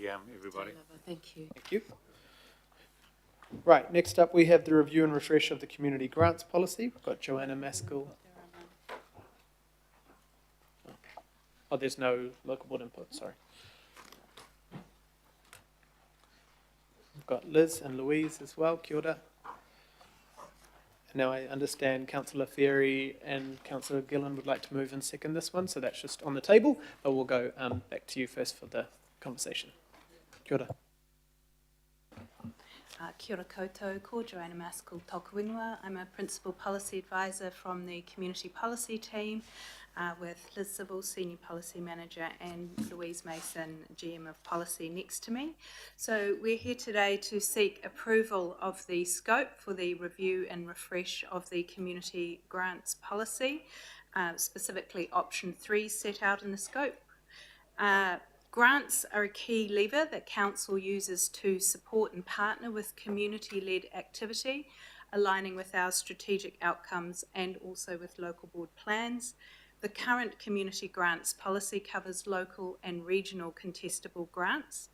everybody. Thank you. Thank you. Right, next up we have the review and refresh of the community grants policy. We've got Joanna Maskell. Oh, there's no local board input, sorry. We've got Liz and Louise as well, kia ora. And now I understand Councillor Ferry and Councillor Gillen would like to move and second this one, so that's just on the table, but we'll go back to you first for the conversation. Kia ora. Kia ora koutou, ko Joanna Maskell toku ingoa. I'm a Principal Policy Advisor from the Community Policy team with Liz Sybil, Senior Policy Manager, and Louise Mason, GM of Policy, next to me. So we're here today to seek approval of the scope for the review and refresh of the Community Grants Policy, specifically option 3 set out in the scope. Grants are a key lever that Council uses to support and partner with community-led activity, aligning with our strategic outcomes and also with local board plans. The current community grants policy covers local and regional contestable grants.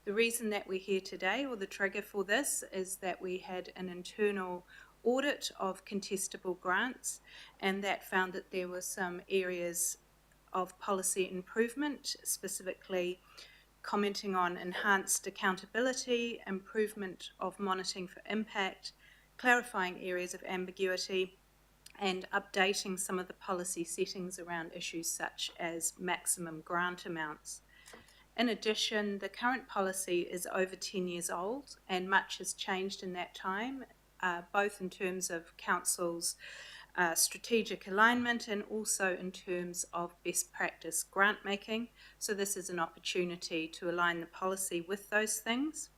The reason that we're here today, or the trigger for this, is that we had an internal audit of contestable grants, and that found that there were some areas of policy improvement, specifically commenting on enhanced accountability, improvement of monitoring for impact, clarifying areas of ambiguity, and updating some of the policy settings around issues such as maximum grant amounts. In addition, the current policy is over 10 years old and much has changed in that time, both in terms of Council's strategic alignment and also in terms of best practice grant making. So this is an opportunity to align the policy with those things.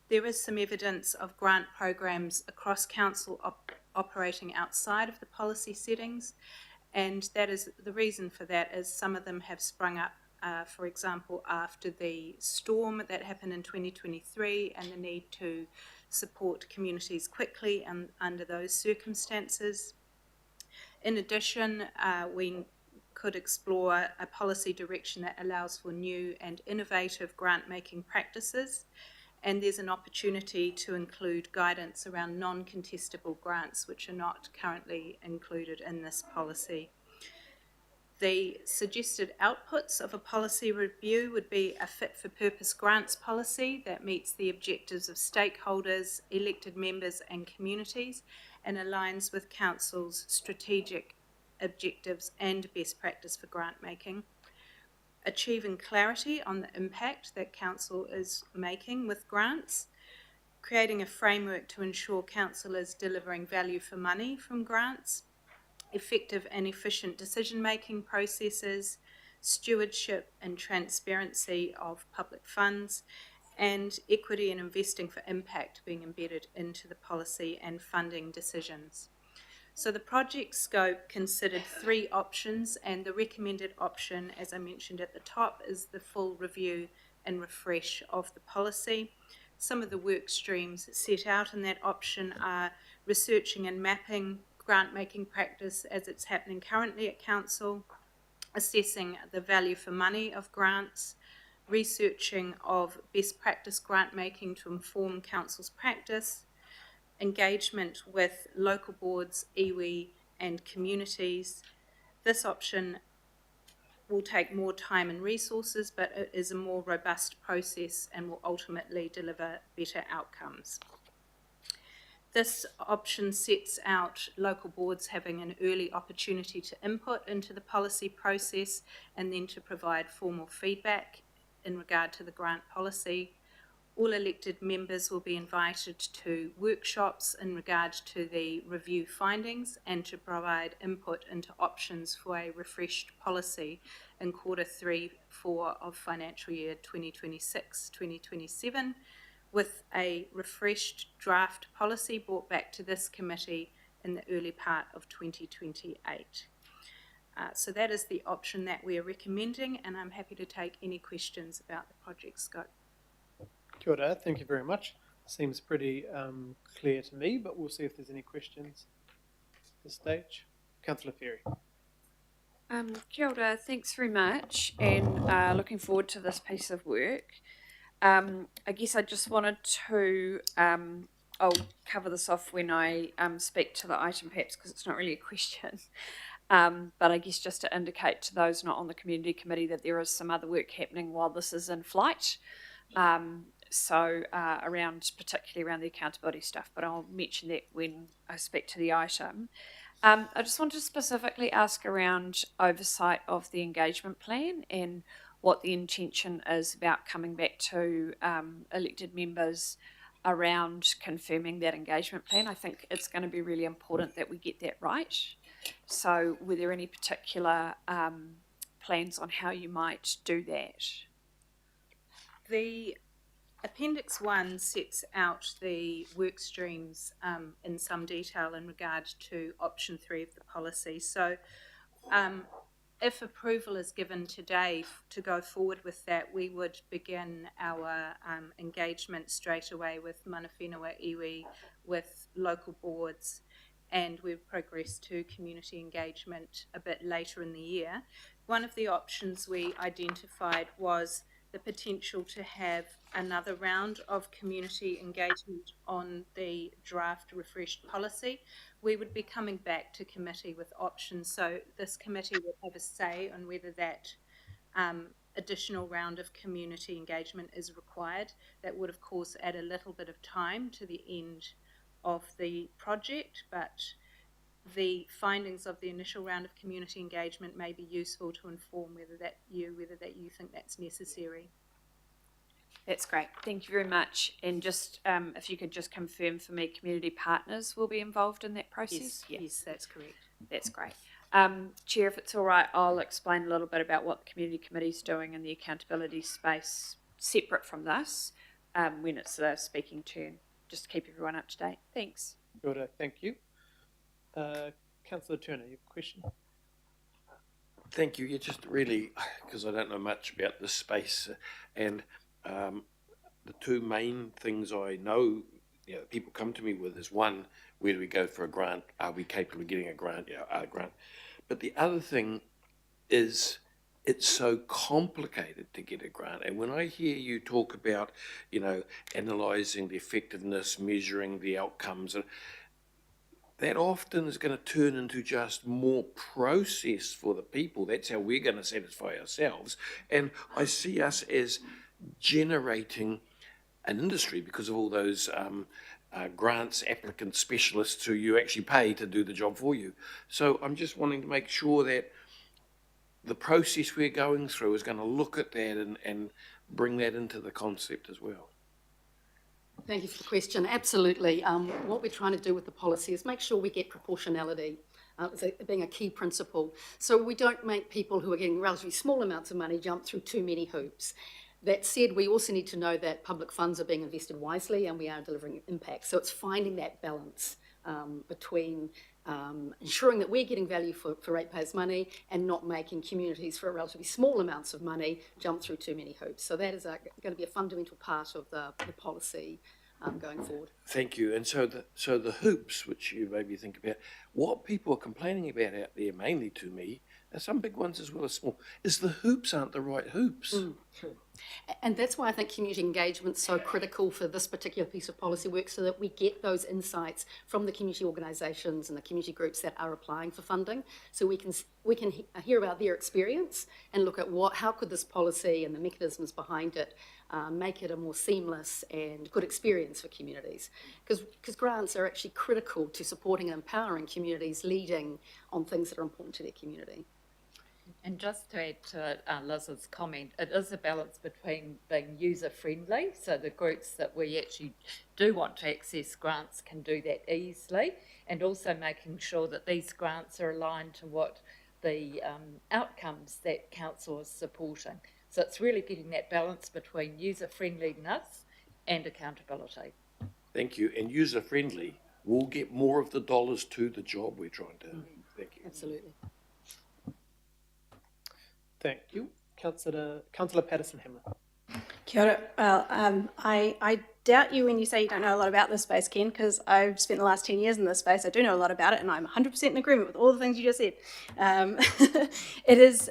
There is some evidence of grant programs across Council operating outside of the policy settings, and that is the reason for that is some of them have sprung up, for example, after the storm that happened in 2023 and the need to support communities quickly and under those circumstances. In addition, we could explore a policy direction that allows for new and innovative grant-making practices, and there's an opportunity to include guidance around non-contestable grants, which are not currently included in this policy. The suggested outputs of a policy review would be a fit-for-purpose grants policy that meets the objectives of stakeholders, elected members and communities, and aligns with Council's strategic objectives and best practice for grant making. Achieving clarity on the impact that Council is making with grants, creating a framework to ensure Council is delivering value for money from grants, effective and efficient decision-making processes, stewardship and transparency of public funds, and equity and investing for impact being embedded into the policy and funding decisions. So the project scope considered 3 options, and the recommended option, as I mentioned at the top, is the full review and refresh of the policy. Some of the work streams set out in that option are researching and mapping grant-making practice as it's happening currently at Council, assessing the value for money of grants, researching of best practice grant making to inform Council's practice, engagement with local boards, iwi and communities. This option will take more time and resources, but it is a more robust process and will ultimately deliver better outcomes. This option sets out local boards having an early opportunity to input into the policy process and then to provide formal feedback in regard to the grant policy. All elected members will be invited to workshops in regard to the review findings and to provide input into options for a refreshed policy in Q3-4 of financial year 2026-2027, with a refreshed draft policy brought back to this committee in the early part of 2028. So that is the option that we are recommending, and I'm happy to take any questions about the project scope. Kia ora, thank you very much. Seems pretty clear to me, but we'll see if there's any questions at this stage. Councillor Ferry. Kia ora, thanks very much, and looking forward to this piece of work. I guess I just wanted to, I'll cover this off when I speak to the item perhaps because it's not really a question. But I guess just to indicate to those not on the community committee that there is some other work happening while this is in flight. Particularly around the accountability stuff, but I'll mention that when I speak to the item. I just want to specifically ask around oversight of the engagement plan and what the intention is about coming back to elected members around confirming that engagement plan. I think it's going to be really important that we get that right. So were there any particular plans on how you might do that? The Appendix 1 sets out the work streams in some detail in regard to option 3 of the policy. So if approval is given today to go forward with that, we would begin our engagement straight away with mana whenua iwi, with local boards, and we've progressed to community engagement a bit later in the year. One of the options we identified was the potential to have another round of community engagement on the draft refreshed policy. We would be coming back to committee with options, so this committee would have a say on whether that additional round of community engagement is required. That would of course add a little bit of time to the end of the project, but the findings of the initial round of community engagement may be useful to inform whether you think that's necessary. That's great. Thank you very much. And just if you could just confirm for me, community partners will be involved in that process? Yes, that's correct. That's great. Chair, if it's all right, I'll explain a little bit about what the community committee is doing in the accountability space separate from this when it's the speaking turn, just to keep everyone up to date. Thanks. Kia ora, thank you. Councillor Turner, you have a question? Thank you. Yeah, just really, because I don't know much about this space, and the two main things I know, people come to me with is one, where do we go for a grant? Are we capable of getting a grant? A grant. But the other thing is it's so complicated to get a grant. And when I hear you talk about, analysing the effectiveness, measuring the outcomes, and that often is going to turn into just more process for the people. That's how we're going to satisfy ourselves. And I see us as generating an industry because of all those grants, applicant specialists who you actually pay to do the job for you. So I'm just wanting to make sure that the process we're going through is going to look at that and bring that into the concept as well. Thank you for the question. Absolutely. What we're trying to do with the policy is make sure we get proportionality being a key principle. So we don't make people who are getting relatively small amounts of money jump through too many hoops. That said, we also need to know that public funds are being invested wisely and we are delivering impact. So it's finding that balance between ensuring that we're getting value for ratepayers' money and not making communities for relatively small amounts of money jump through too many hoops. So that is going to be a fundamental part of the policy going forward. Thank you. And so the hoops, which you maybe think about, what people are complaining about out there, mainly to me, are some big ones as well as small, is the hoops aren't the right hoops. True. And that's why I think community engagement is so critical for this particular piece of policy work, so that we get those insights from the community organisations and the community groups that are applying for funding, so we can hear about their experience and look at how could this policy and the mechanisms behind it make it a more seamless and good experience for communities. Because grants are actually critical to supporting and empowering communities leading on things that are important to their community. And just to add to Liz's comment, it is a balance between being user-friendly, so the groups that we actually do want to access grants can do that easily, and also making sure that these grants are aligned to what the outcomes that council is supporting. So it's really getting that balance between user-friendliness and accountability. Thank you. And user-friendly will get more of the dollars to the job we're trying to. Thank you. Absolutely. Thank you. Councillor Patterson-Hamlin. Kia ora. Well, I doubt you when you say you don't know a lot about this space, Ken, because I've spent the last 10 years in this space. I do know a lot about it, and I'm 100% in agreement with all the things you just said. It is,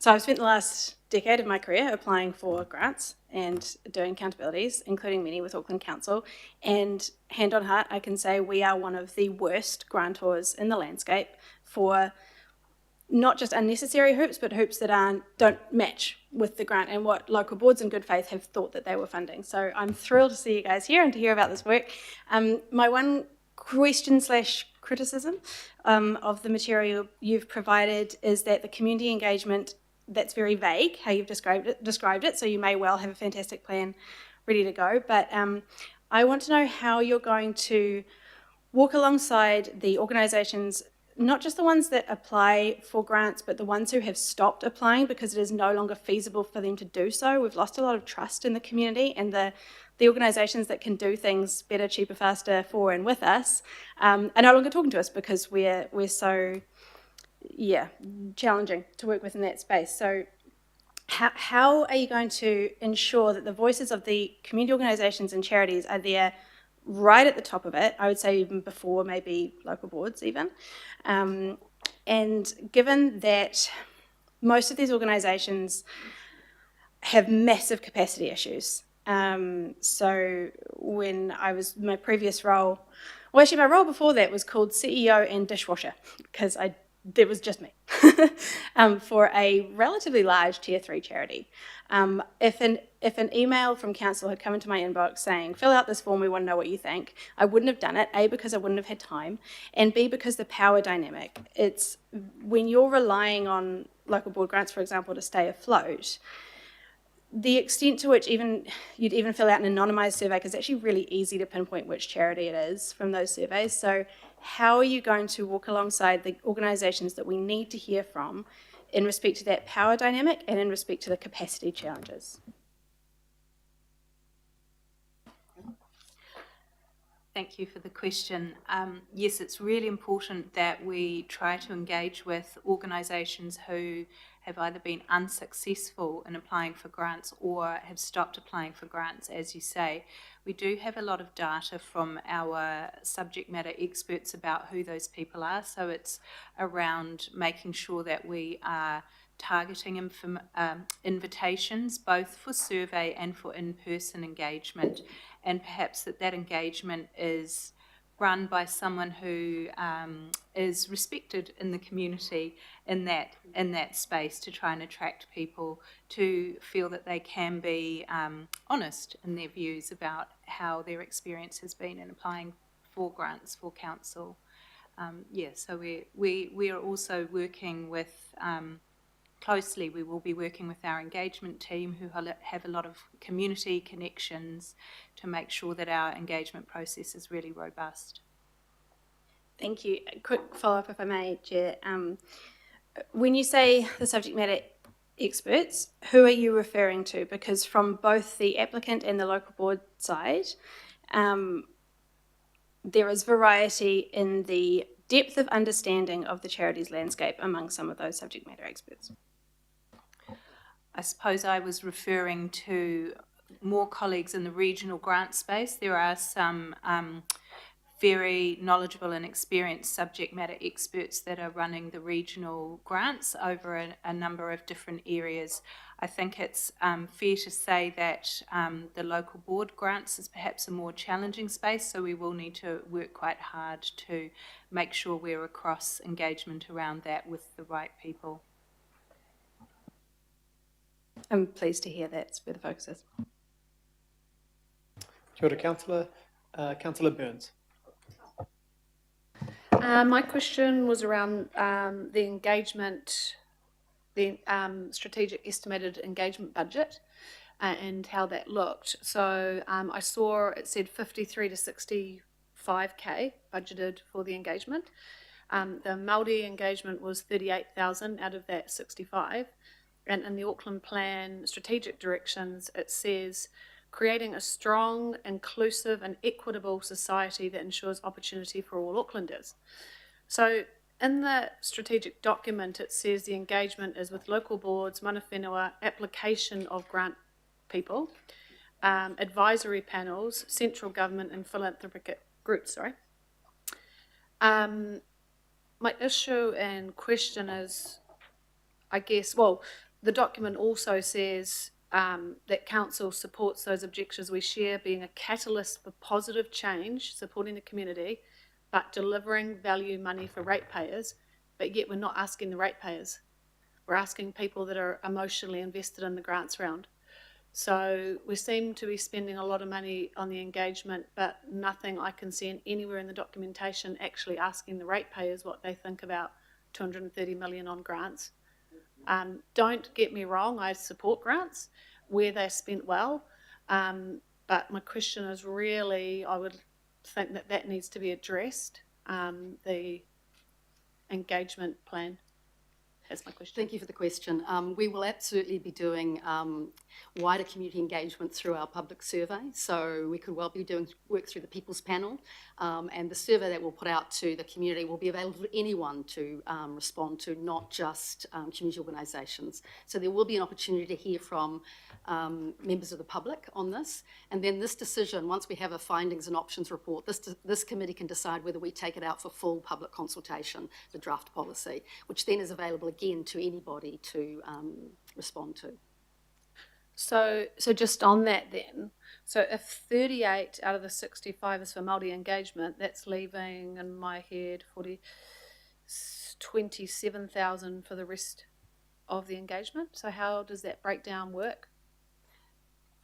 So I've spent the last decade of my career applying for grants and doing accountabilities, including many with Auckland Council. And hand on heart, I can say we are one of the worst grantors in the landscape for not just unnecessary hoops, but hoops that don't match with the grant and what local boards in good faith have thought that they were funding. So I'm thrilled to see you guys here and to hear about this work. My one question/criticism of the material you've provided is that the community engagement, that's very vague how you've described it, so you may well have a fantastic plan ready to go, but I want to know how you're going to walk alongside the organisations, not just the ones that apply for grants, but the ones who have stopped applying because it is no longer feasible for them to do so. We've lost a lot of trust in the community, and the organisations that can do things better, cheaper, faster for and with us are no longer talking to us because we're so challenging to work with in that space. So how are you going to ensure that the voices of the community organisations and charities are there right at the top of it? I would say even before maybe local boards even. And given that most of these organisations have massive capacity issues. So when I was, my previous role, well actually my role before that was called CEO and dishwasher because there was just me for a relatively large tier 3 charity. If an email from council had come into my inbox saying, fill out this form, we want to know what you think, I wouldn't have done it, A, because I wouldn't have had time, and B, because the power dynamic. It's when you're relying on local board grants, for example, to stay afloat, the extent to which you'd even fill out an anonymised survey, because it's actually really easy to pinpoint which charity it is from those surveys. So how are you going to walk alongside the organisations that we need to hear from in respect to that power dynamic and in respect to the capacity challenges? Thank you for the question. Yes, it's really important that we try to engage with organisations who have either been unsuccessful in applying for grants or have stopped applying for grants, as you say. We do have a lot of data from our subject matter experts about who those people are, so it's around making sure that we are targeting invitations both for survey and for in-person engagement, and perhaps that engagement is run by someone who is respected in the community in that space, to try and attract people to feel that they can be honest in their views about how their experience has been in applying for grants for council. So we are also working with closely. We will be working with our engagement team who have a lot of community connections to make sure that our engagement process is really robust. Thank you. A quick follow-up, if I may, Chair. When you say the subject matter experts, who are you referring to? Because from both the applicant and the local board side, there is variety in the depth of understanding of the charities landscape among some of those subject matter experts. I suppose I was referring to more colleagues in the regional grant space. There are some very knowledgeable and experienced subject matter experts that are running the regional grants over a number of different areas. I think it's fair to say that the local board grants is perhaps a more challenging space, so we will need to work quite hard to make sure we're across engagement around that with the right people. I'm pleased to hear that's where the focus is. Kia ora, Councillor. Councillor Burns. My question was around the engagement, the strategic estimated engagement budget and how that looked. So I saw it said 53 to 65k budgeted for the engagement. The Māori engagement was 38,000 out of that 65. And in the Auckland Plan strategic directions, it says creating a strong, inclusive and equitable society that ensures opportunity for all Aucklanders. So in the strategic document, it says the engagement is with local boards, mana whenua, application of grant people, advisory panels, central government and philanthropic groups, My issue and question is, I guess, the document also says that council supports those objectives we share, being a catalyst for positive change, supporting the community, but delivering value money for ratepayers, but yet we're not asking the ratepayers. We're asking people that are emotionally invested in the grants round. So we seem to be spending a lot of money on the engagement, but nothing I can see anywhere in the documentation actually asking the ratepayers what they think about 230 million on grants. Don't get me wrong, I support grants where they're spent well, but my question is really, I would think that needs to be addressed, the engagement plan. That's my question. Thank you for the question. We will absolutely be doing wider community engagement through our public survey. So we could well be doing work through the People's Panel, and the survey that we'll put out to the community will be available for anyone to respond to, not just community organisations. So there will be an opportunity to hear from members of the public on this. And then this decision, once we have a findings and options report, this committee can decide whether we take it out for full public consultation, the draft policy, which then is available again to anybody to respond to. So just on that then, so if 38 out of the 65 is for Māori engagement, that's leaving, in my head, 27,000 for the rest of the engagement. So how does that breakdown work?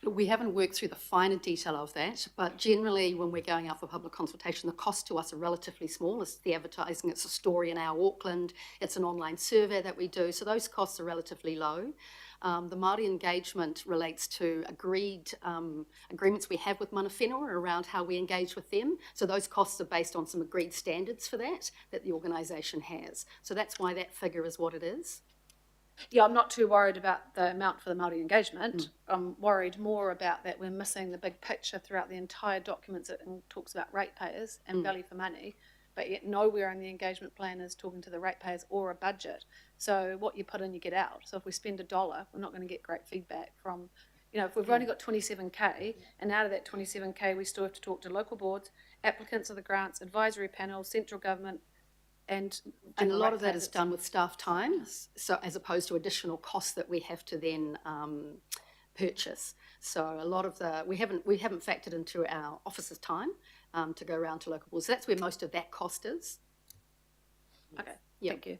We haven't worked through the finer detail of that, but generally when we're going out for public consultation, the costs to us are relatively small. It's the advertising, it's a story in our Auckland, it's an online survey that we do, so those costs are relatively low. The Māori engagement relates to agreements we have with mana whenua around how we engage with them. So those costs are based on some agreed standards for that the organisation has. So that's why that figure is what it is. Yeah, I'm not too worried about the amount for the Māori engagement. I'm worried more about that we're missing the big picture throughout the entire documents. It talks about ratepayers and value for money, but yet nowhere in the engagement plan is talking to the ratepayers or a budget. So what you put in, you get out. So if we spend $1, we're not going to get great feedback from, if we've only got 27K, and out of that 27K, we still have to talk to local boards, applicants of the grants, advisory panels, central government, and a lot of that is done with staff time, so as opposed to additional costs that we have to then purchase. So a lot of we haven't factored into our officers' time to go around to local boards. So that's where most of that cost is. Okay, Yep. thank you.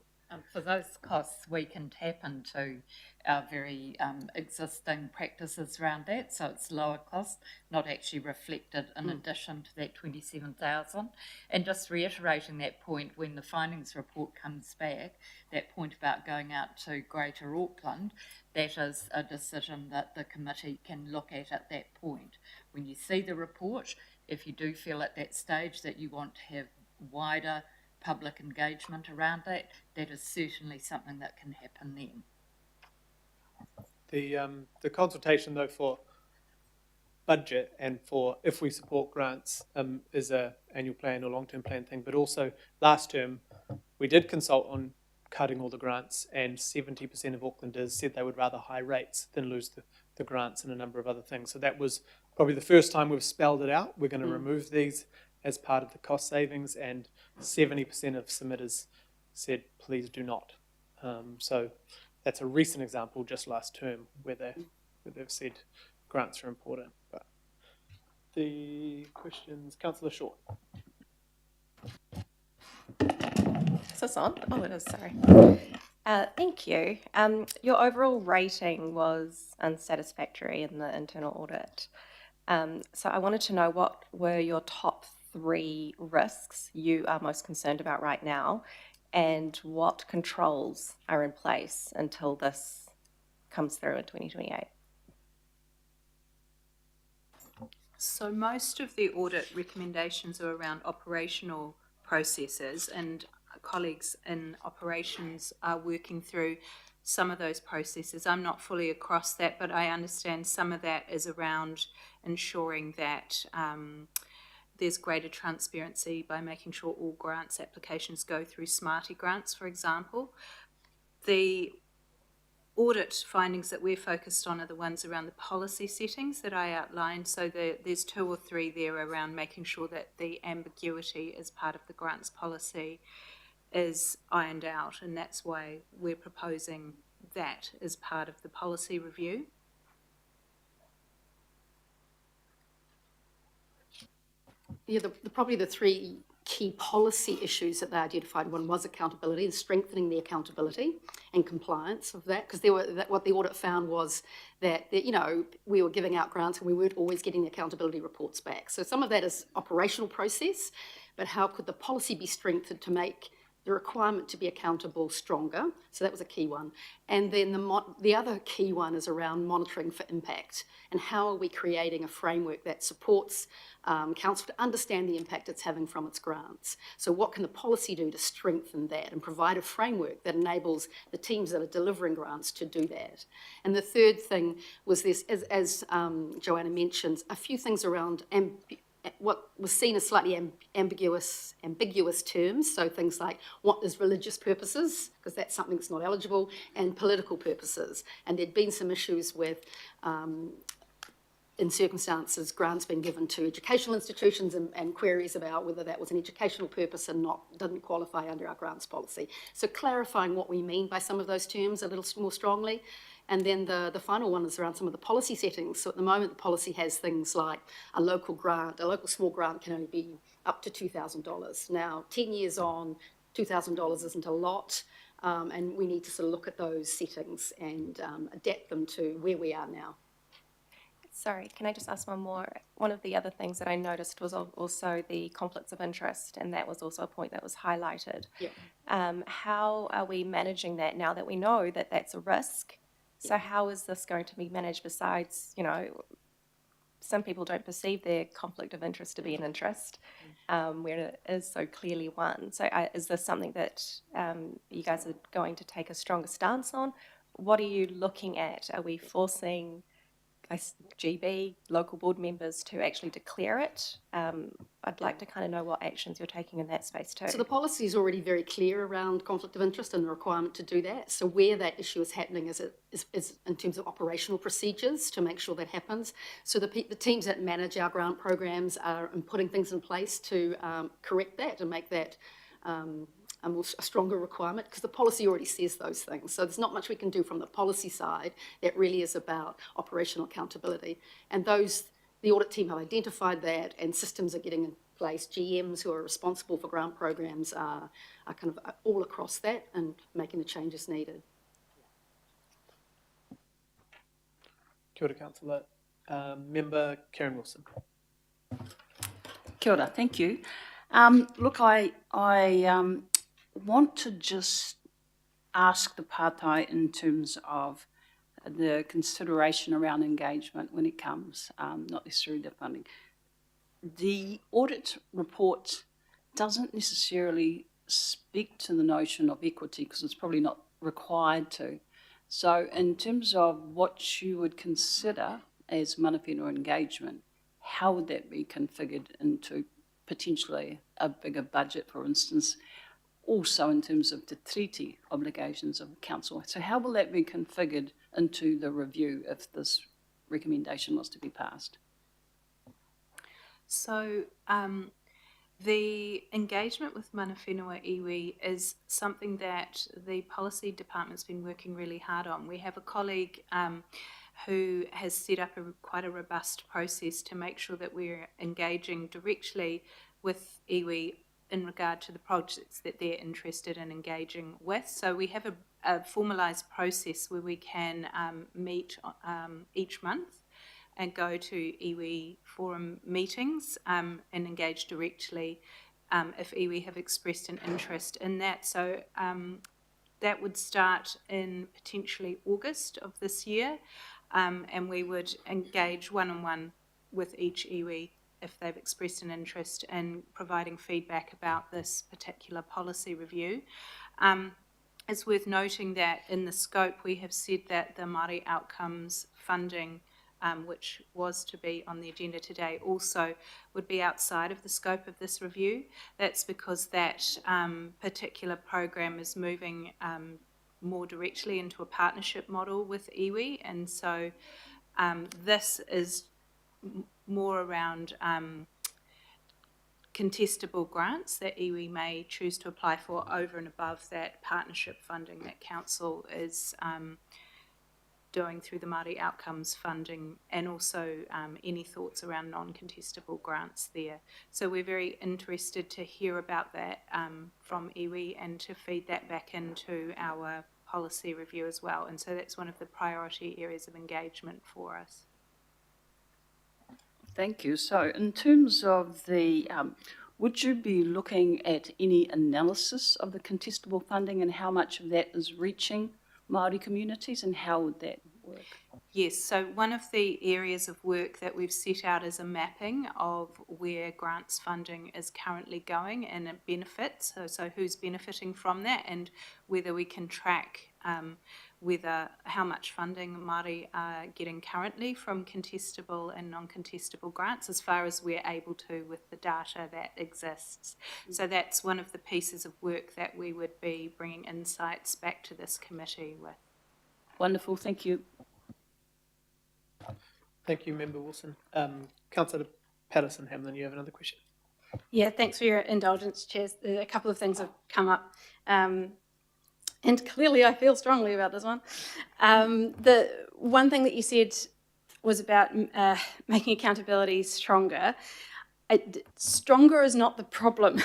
For those costs, we can tap into our very existing practices around that, so it's lower cost, not actually reflected in addition to that 27,000. And just reiterating that point, when the findings report comes back, that point about going out to Greater Auckland, that is a decision that the committee can look at that point. When you see the report, if you do feel at that stage that you want to have wider public engagement around that, that is certainly something that can happen then. The consultation though for budget and for if we support grants is a annual plan or long-term plan thing, but also last term we did consult on cutting all the grants, and 70% of Aucklanders said they would rather high rates than lose the grants and a number of other things. So that was probably the first time we've spelled it out. We're going to remove these as part of the cost savings, and 70% of submitters said please do not. So that's a recent example just last term where they've said grants are important. But the questions, Councillor Short. Is this on? Oh, it is, sorry. Thank you. Your overall rating was unsatisfactory in the internal audit. So I wanted to know what were your top 3 risks you are most concerned about right now, and what controls are in place until this comes through in 2028. So most of the audit recommendations are around operational processes, and colleagues in operations are working through some of those processes. I'm not fully across that, but I understand some of that is around ensuring that there's greater transparency by making sure all grants applications go through Smarty Grants, for example. The audit findings that we're focused on are the ones around the policy settings that I outlined. So there's 2 or 3 there around making sure that the ambiguity as part of the grants policy is ironed out, and that's why we're proposing that as part of the policy review. Yeah, probably the three key policy issues that they identified. One was accountability and strengthening the accountability and compliance of that, because what the audit found was that, you know, we were giving out grants and we weren't always getting the accountability reports back. So some of that is operational process, but how could the policy be strengthened to make the requirement to be accountable stronger? So that was a key one. And then the other key one is around monitoring for impact, and how are we creating a framework that supports council to understand the impact it's having from its grants. So what can the policy do to strengthen that and provide a framework that enables the teams that are delivering grants to do that? And the third thing was this, as Joanna mentions, a few things around what was seen as slightly ambiguous terms, so things like what is religious purposes, because that's something that's not eligible, and political purposes. And there'd been some issues with, in circumstances, grants being given to educational institutions and queries about whether that was an educational purpose and didn't qualify under our grants policy. So clarifying what we mean by some of those terms a little more strongly. And then the final one is around some of the policy settings. So at the moment, the policy has things like a local small grant can only be up to $2,000. Now, 10 years on, $2,000 isn't a lot, and we need to sort of look at those settings and adapt them to where we are now. Sorry, can I just ask one more? One of the other things that I noticed was also the conflicts of interest, and that was also a point that was highlighted. Yeah. How are we managing that now that we know that that's a risk? So how is this going to be managed besides, you know, some people don't perceive their conflict of interest to be an interest, where it is so clearly one. So is this something that you guys are going to take a stronger stance on? What are you looking at? Are we forcing GB, local board members to actually declare it? I'd like to kind of know what actions you're taking in that space too. So the policy is already very clear around conflict of interest and the requirement to do that. So where that issue is happening is in terms of operational procedures to make sure that happens. So the teams that manage our grant programs are putting things in place to correct that and make that a stronger requirement, because the policy already says those things. So there's not much we can do from the policy side. That really is about operational accountability. And the audit team have identified that, and systems are getting in place. GMs who are responsible for grant programs are kind of all across that and making the changes needed. Kia ora, Councillor. Member Karen Wilson. Kia ora, thank you. Look, I want to just ask the pātai in terms of the consideration around engagement when it comes, not necessarily the funding. The audit report doesn't necessarily speak to the notion of equity because it's probably not required to. So in terms of what you would consider as mana whenua engagement, how would that be configured into potentially a bigger budget, for instance, also in terms of the treaty obligations of council? So how will that be configured into the review if this recommendation was to be passed? So the engagement with mana whenua iwi is something that the policy department's been working really hard on. We have a colleague who has set up quite a robust process to make sure that we're engaging directly with iwi in regard to the projects that they're interested in engaging with. So we have a formalised process where we can meet each month and go to iwi forum meetings and engage directly if iwi have expressed an interest in that. So that would start in potentially August of this year, and we would engage one-on-one with each iwi if they've expressed an interest in providing feedback about this particular policy review. It's worth noting that in the scope we have said that the Māori outcomes funding, which was to be on the agenda today, also would be outside of the scope of this review. That's because that particular program is moving more directly into a partnership model with iwi, and so this is more around contestable grants that iwi may choose to apply for over and above that partnership funding that council is doing through the Māori Outcomes funding, and also any thoughts around non-contestable grants there. So we're very interested to hear about that from iwi and to feed that back into our policy review as well. And so that's one of the priority areas of engagement for us. Thank you. So in terms of the, would you be looking at any analysis of the contestable funding and how much of that is reaching Māori communities, and how would that work? Yes, so one of the areas of work that we've set out is a mapping of where grants funding is currently going and it benefits, so who's benefiting from that, and whether we can track how much funding Māori are getting currently from contestable and non-contestable grants, as far as we're able to with the data that exists. So that's one of the pieces of work that we would be bringing insights back to this committee with. Wonderful, thank you. Thank you, Member Wilson. Councillor Patterson-Hamlin, you have another question? Yeah, thanks for your indulgence, Chairs. A couple of things have come up. And clearly I feel strongly about this one. The one thing that you said was about making accountability stronger. Stronger is not the problem.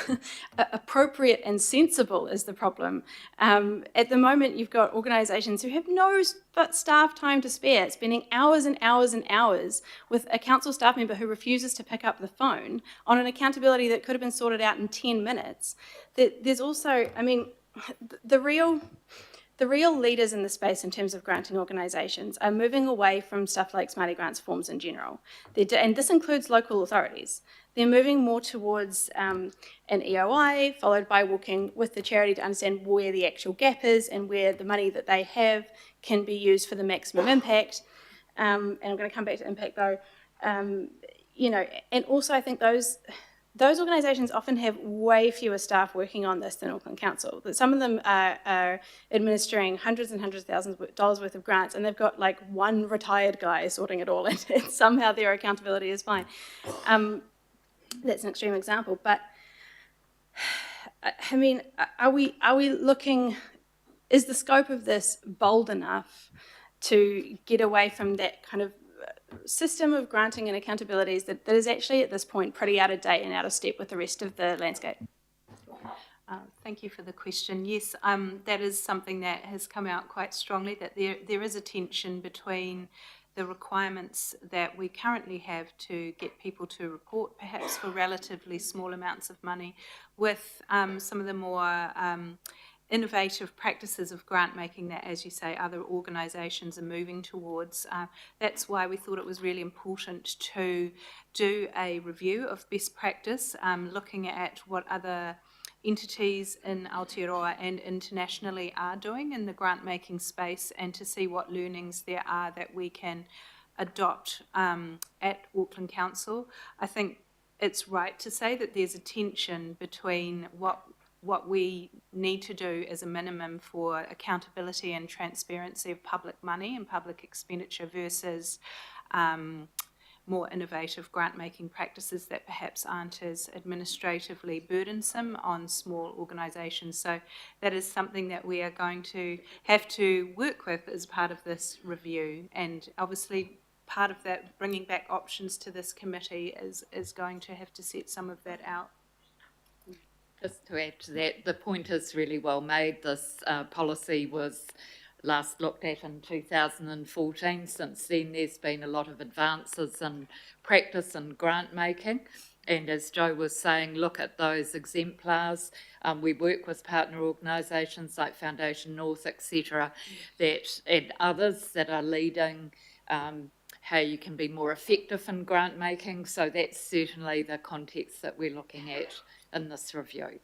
Appropriate and sensible is the problem. At the moment, you've got organisations who have no but staff time to spare, spending hours and hours and hours with a council staff member who refuses to pick up the phone on an accountability that could have been sorted out in 10 minutes. There's also, I mean, the real leaders in the space in terms of granting organisations are moving away from stuff like Smarty Grants forms in general. And this includes local authorities. They're moving more towards an EOI, followed by working with the charity to understand where the actual gap is and where the money that they have can be used for the maximum impact. And I'm going to come back to impact though. You know, and also I think those organisations often have way fewer staff working on this than Auckland Council. Some of them are administering hundreds and hundreds of thousands of dollars worth of grants, and they've got like one retired guy sorting it all, and somehow their accountability is fine. That's an extreme example, but I mean, are we looking? Is the scope of this bold enough to get away from that kind of system of granting and accountabilities that is actually at this point pretty out of date and out of step with the rest of the landscape? Thank you for the question. Yes, that is something that has come out quite strongly, that there is a tension between the requirements that we currently have to get people to report, perhaps for relatively small amounts of money, with some of the more innovative practices of grant making that, as you say, other organisations are moving towards. That's why we thought it was really important to do a review of best practice, looking at what other entities in Aotearoa and internationally are doing in the grant making space, and to see what learnings there are that we can adopt at Auckland Council. I think it's right to say that there's a tension between what we need to do as a minimum for accountability and transparency of public money and public expenditure versus more innovative grant-making practices that perhaps aren't as administratively burdensome on small organisations. So that is something that we are going to have to work with as part of this review, and obviously part of that, bringing back options to this committee, is going to have to set some of that out. Just to add to that, the point is really well made. This policy was last looked at in 2014. Since then, there's been a lot of advances in practice and grant making. And as Joe was saying, look at those exemplars. We work with partner organisations like Foundation North, etc., and others that are leading how you can be more effective in grant making. So that's certainly the context that we're looking at in this review.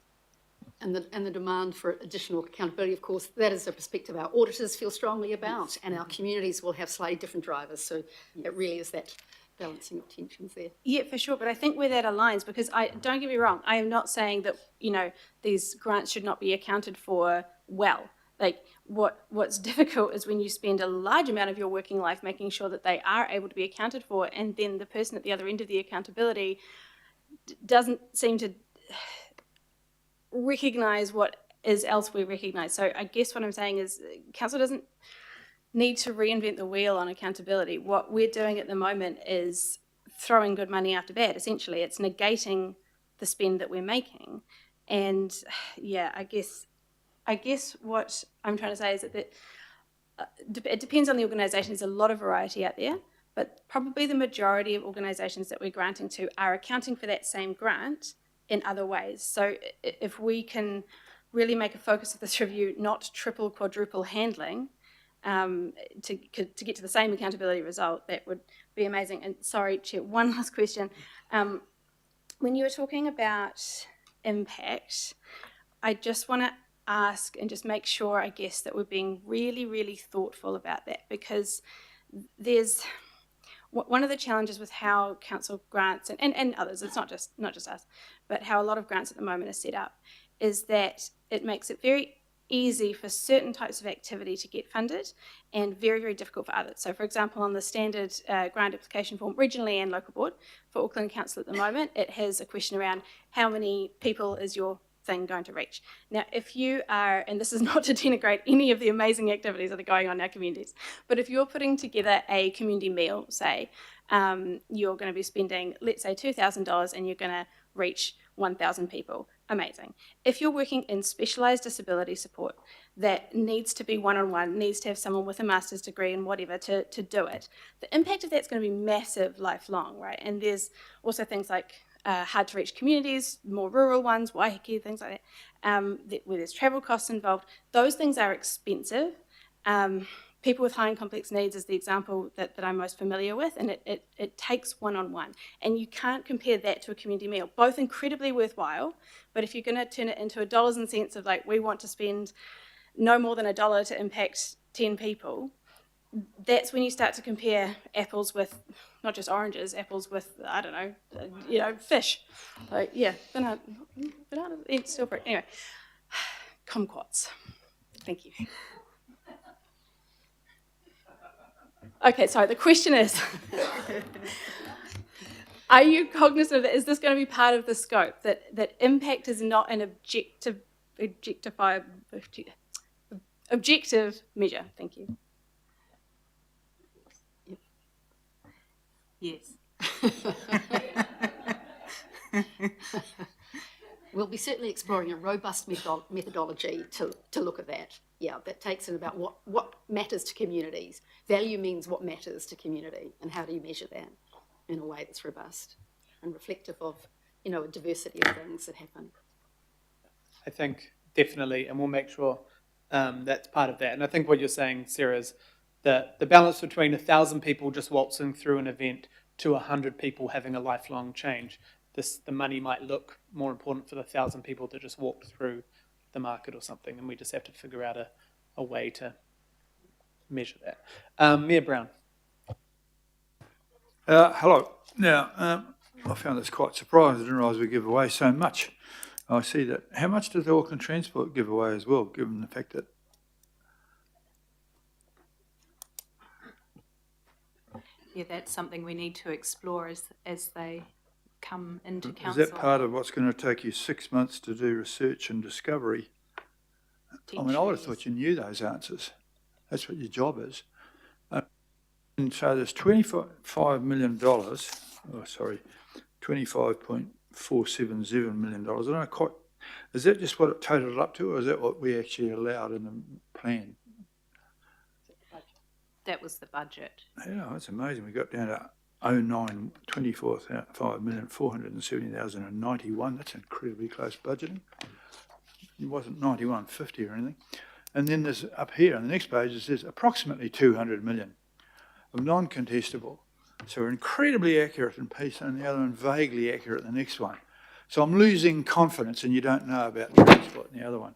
And the demand for additional accountability, of course, that is a perspective our auditors feel strongly about, and our communities will have slightly different drivers. So it really is that balancing of tensions there. Yeah, for sure. But I think where that aligns, because don't get me wrong, I am not saying that, you know, these grants should not be accounted for well. Like what's difficult is when you spend a large amount of your working life making sure that they are able to be accounted for, and then the person at the other end of the accountability doesn't seem to recognise what is elsewhere recognised. So I guess what I'm saying is council doesn't need to reinvent the wheel on accountability. What we're doing at the moment is throwing good money after bad. Essentially, it's negating the spend that we're making. And yeah, I guess what I'm trying to say is that it depends on the organisation. There's a lot of variety out there, but probably the majority of organisations that we're granting to are accounting for that same grant in other ways. So if we can really make a focus of this review, not triple, quadruple handling, to get to the same accountability result, that would be amazing. And sorry, Chair, one last question. When you were talking about impact, I just want to ask and just make sure, I guess, that we're being really, really thoughtful about that, because there's one of the challenges with how council grants and others, it's not just us, but how a lot of grants at the moment are set up, is that it makes it very easy for certain types of activity to get funded and very, very difficult for others. So for example, on the standard grant application form, regionally and local board for Auckland Council at the moment, it has a question around how many people is your thing going to reach. Now, if you are, and this is not to denigrate any of the amazing activities that are going on in our communities, but if you're putting together a community meal, say, you're going to be spending, let's say, $2,000 and you're going to reach 1,000 people, amazing. If you're working in specialised disability support that needs to be one-on-one, needs to have someone with a master's degree and whatever to do it, the impact of that's going to be massive lifelong, right? And there's also things like hard to reach communities, more rural ones, Waiheke, things like that, where there's travel costs involved. Those things are expensive. People with high and complex needs is the example that I'm most familiar with, and it takes one-on-one. And you can't compare that to a community meal. Both incredibly worthwhile, but if you're going to turn it into a dollars and cents of like, we want to spend no more than $1 to impact 10 people, that's when you start to compare apples with, not just oranges, apples with, I don't know, fish. Like, yeah, banana, it's still pretty. Anyway, kumquats. Thank you. Okay, sorry, the question is, are you cognizant of that? Is this going to be part of the scope, that impact is not an objective measure? Thank you. Yes. We'll be certainly exploring a robust methodology to look at that. Yeah, that takes in about what matters to communities. Value means what matters to community, and how do you measure that in a way that's robust and reflective of, a diversity of things that happen. I think definitely, and we'll make sure that's part of that. And I think what you're saying, Sarah, is that the balance between 1,000 people just waltzing through an event to 100 people having a lifelong change. The money might look more important for the 1,000 people that just walked through the market or something, and we just have to figure out a way to measure that. Mayor Brown. Hello. Now, I found this quite surprising. I didn't realise we give away so much. I see that. How much does the Auckland Transport give away as well, given the fact that... Yeah, that's something we need to explore as they come into council. Is that part of what's going to take you 6 months to do research and discovery? I mean, I would have thought you knew those answers. That's what your job is. And so there's $25 million, $25.477 million. I don't know quite, is that just what it totaled up to, or is that what we actually allowed in the plan? That was the budget. Yeah, that's amazing. We got down to 25,470,091. That's incredibly close budgeting. It wasn't 9150 or anything. And then there's up here on the next page, it says approximately 200 million of non-contestable. So we're incredibly accurate in piece, and the other one vaguely accurate in the next one. So I'm losing confidence, and you don't know about the transport in the other one.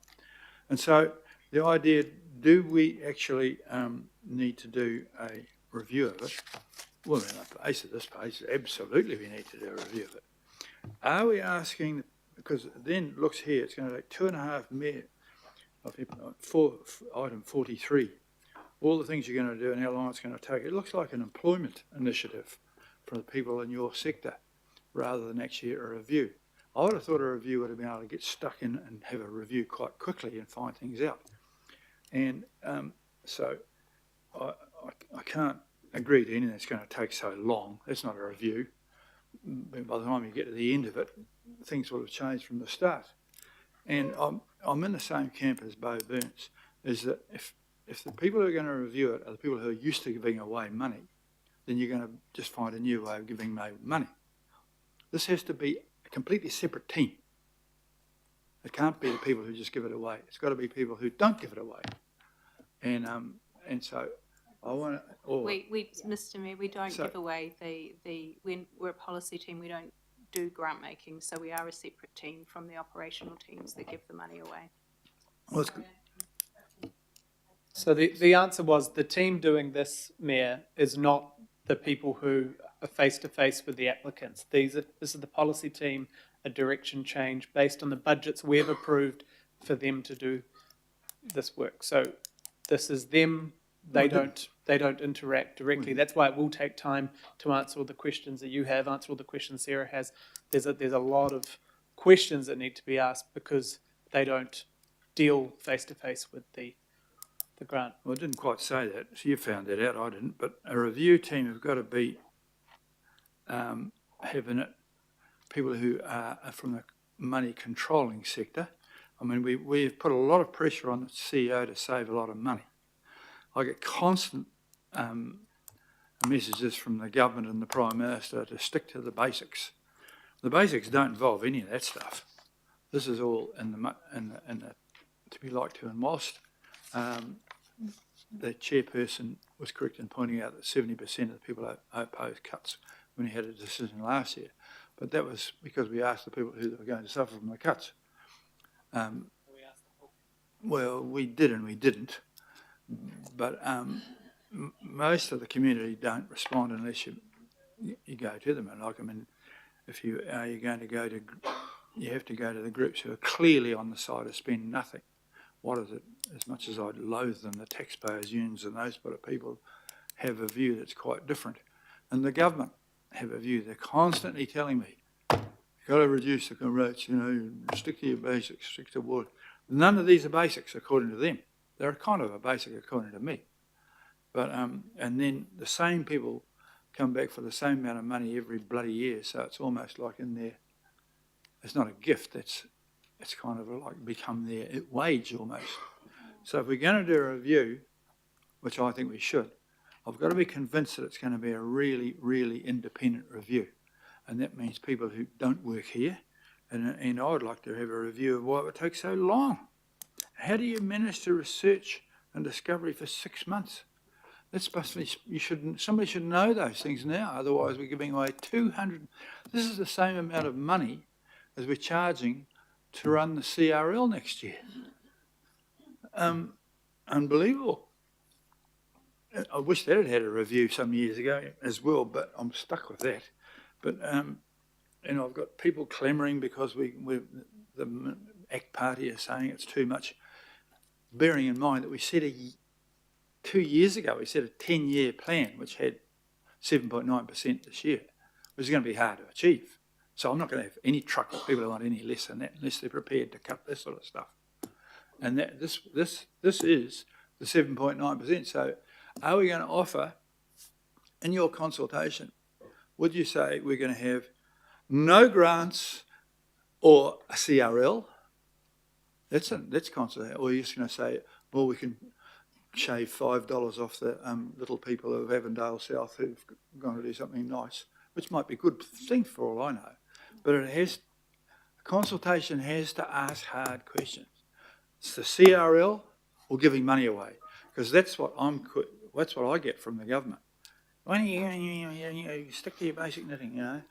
And so the idea, do we actually need to do a review of it? Well, on the base of this page, absolutely we need to do a review of it. Are we asking, because then looks here, it's going to take 2.5 million, item 43, all the things you're going to do and how long it's going to take. It looks like an employment initiative for the people in your sector. rather than actually a review. I would have thought a review would have been able to get stuck in and have a review quite quickly and find things out. And so I can't agree to anything that's going to take so long. That's not a review. By the time you get to the end of it, things will have changed from the start. And I'm in the same camp as Bo Burns, is that if the people who are going to review it are the people who are used to giving away money, then you're going to just find a new way of giving money. This has to be a completely separate team. It can't be the people who just give it away. It's got to be people who don't give it away. And so I want to... We, Mr Mayor, we don't give away when we're a policy team, we don't do grant making, so we are a separate team from the operational teams that give the money away. Well, it's good. So the answer was the team doing this, Mayor, is not the people who are face-to-face with the applicants. This is the policy team, a direction change based on the budgets we've approved for them to do this work. So this is them. They don't interact directly. That's why it will take time to answer all the questions that you have, answer all the questions Sarah has. There's a lot of questions that need to be asked because they don't deal face-to-face with the grant. Well, I didn't quite say that. So you found that out, I didn't. But a review team have got to be having it people who are from the money controlling sector. I mean, we've put a lot of pressure on the CEO to save a lot of money. I get constant messages from the government and the Prime Minister to stick to the basics. The basics don't involve any of that stuff. This is all in the to be liked to. And whilst the chairperson was correct in pointing out that 70% of the people opposed cuts when he had a decision last year, but that was because we asked the people who were going to suffer from the cuts. Well, we did and we didn't. But most of the community don't respond unless you go to them. And like, I mean, if you are going to go to, you have to go to the groups who are clearly on the side of spend nothing. What is it? As much as I loathe them, the taxpayers' unions and those sort of people have a view that's quite different. And the government have a view. They're constantly telling me, you've got to reduce the rates, stick to your basics, stick to water. None of these are basics according to them. They're kind of a basic according to me. But and then the same people come back for the same amount of money every bloody year, so it's almost like in their, it's not a gift, it's kind of like become their wage almost. So if we're going to do a review, which I think we should, I've got to be convinced that it's going to be a really, really independent review. And that means people who don't work here, and I would like to have a review of why it would take so long. How do you manage to research and discovery for 6 months? That's supposed to be, somebody should know those things now, otherwise we're giving away 200. This is the same amount of money as we're charging to run the CRL next year. Unbelievable. I wish that had a review some years ago as well, but I'm stuck with that. But and I've got people clamouring because the ACT Party are saying it's too much, bearing in mind that we said 2 years ago, we set a 10-year plan which had 7.9% this year, which is going to be hard to achieve. So I'm not going to have any truck with people who want any less than that unless they're prepared to cut this sort of stuff. And that this is the 7.9%. So are we going to offer, in your consultation, would you say we're going to have no grants or a CRL? That's consultation. Or you're just going to say, well, we can shave $5 off the little people of Avondale South who've gone to do something nice, which might be a good thing for all I know. But consultation has to ask hard questions. It's the CRL or giving money away, because that's what I get from the government. Why don't you stick to your basic knitting,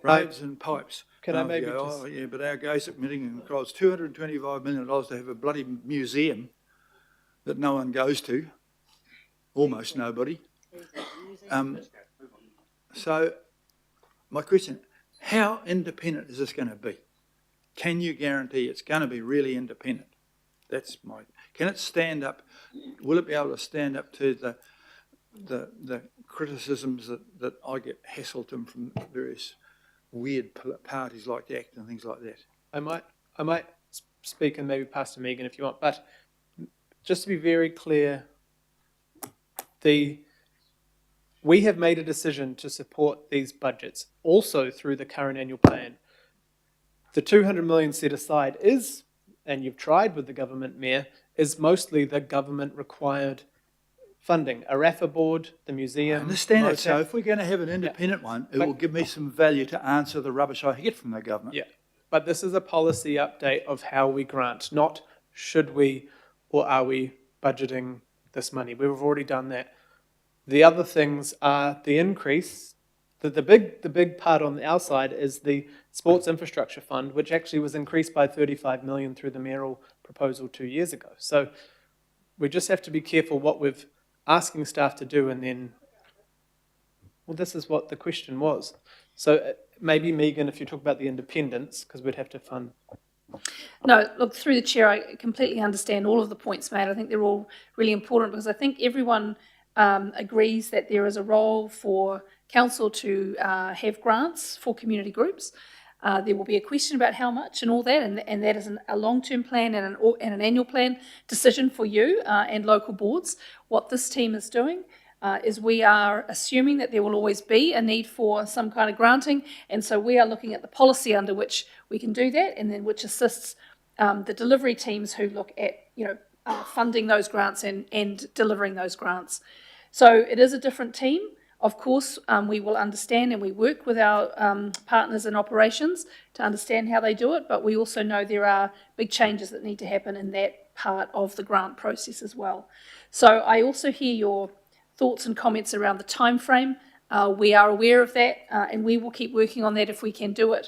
roads and pipes. Can I maybe go, just... Oh, yeah, but our basic knitting costs $225 million to have a bloody museum that no one goes to, almost nobody. So my question, how independent is this going to be? Can you guarantee it's going to be really independent? Can it stand up? Will it be able to stand up to the criticisms that I get hassled from various weird parties like the ACT and things like that. I might speak and maybe pass to Megan if you want, but just to be very clear, we have made a decision to support these budgets also through the current annual plan. The 200 million set aside is, and you've tried with the government, Mayor, is mostly the government required funding. A RAFA board, the museum. I understand it. MOTAC. So if we're going to have an independent one, it will give me some value to answer the rubbish I get from the government. Yeah, but this is a policy update of how we grant, not should we or are we budgeting this money. We've already done that. The other things are the increase. The big part on our side is the Sports Infrastructure Fund, which actually was increased by 35 million through the mayoral proposal 2 years ago. So we just have to be careful what we're asking staff to do, and then, well, this is what the question was. So maybe Megan, if you talk about the independence, because we'd have to fund. No, look, through the chair, I completely understand all of the points made. I think they're all really important because I think everyone agrees that there is a role for council to have grants for community groups. There will be a question about how much and all that, and that is a long-term plan and an annual plan decision for you and local boards. What this team is doing is we are assuming that there will always be a need for some kind of granting, and so we are looking at the policy under which we can do that, and then which assists the delivery teams who look at funding those grants and delivering those grants. So it is a different team. Of course, we will understand and we work with our partners in operations to understand how they do it, but we also know there are big changes that need to happen in that part of the grant process as well. So I also hear your thoughts and comments around the time frame. We are aware of that, and we will keep working on that. If we can do it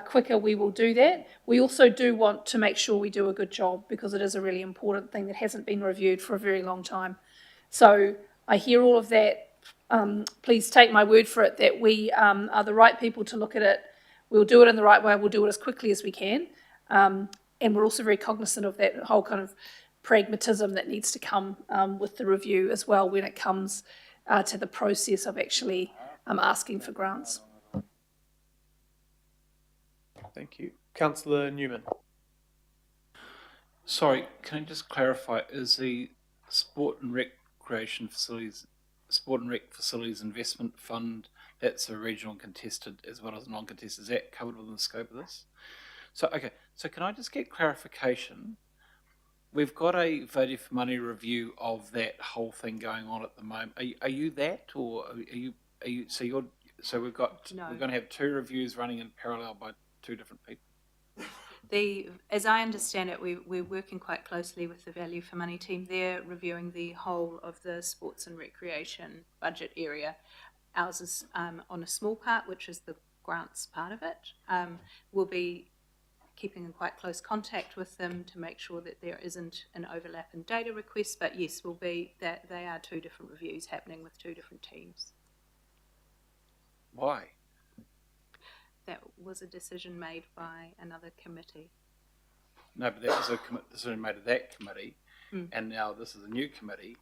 quicker, we will do that. We also do want to make sure we do a good job because it is a really important thing that hasn't been reviewed for a very long time. So I hear all of that. Please take my word for it that we are the right people to look at it. We'll do it in the right way. We'll do it as quickly as we can. And we're also very cognizant of that whole kind of pragmatism that needs to come with the review as well when it comes to the process of actually asking for grants. Thank you. Councillor Newman. Sorry, can I just clarify, is the Sport and Rec Facilities Investment Fund, that's a regional contested as well as non-contested, is that covered within the scope of this? So, okay, so can I just get clarification? We've got a value for money review of that whole thing going on at the moment. Are you that, or are you, so we're going to have two reviews running in parallel by two different people? As I understand it, we're working quite closely with the Value for Money team. They're reviewing the whole of the sports and recreation budget area. Ours is on a small part, which is the grants part of it. We'll be keeping in quite close contact with them to make sure that there isn't an overlap in data requests, but yes, that they are two different reviews happening with two different teams. Why? That was a decision made by another committee. No, but that was a decision made of that committee, and now this is a new committee,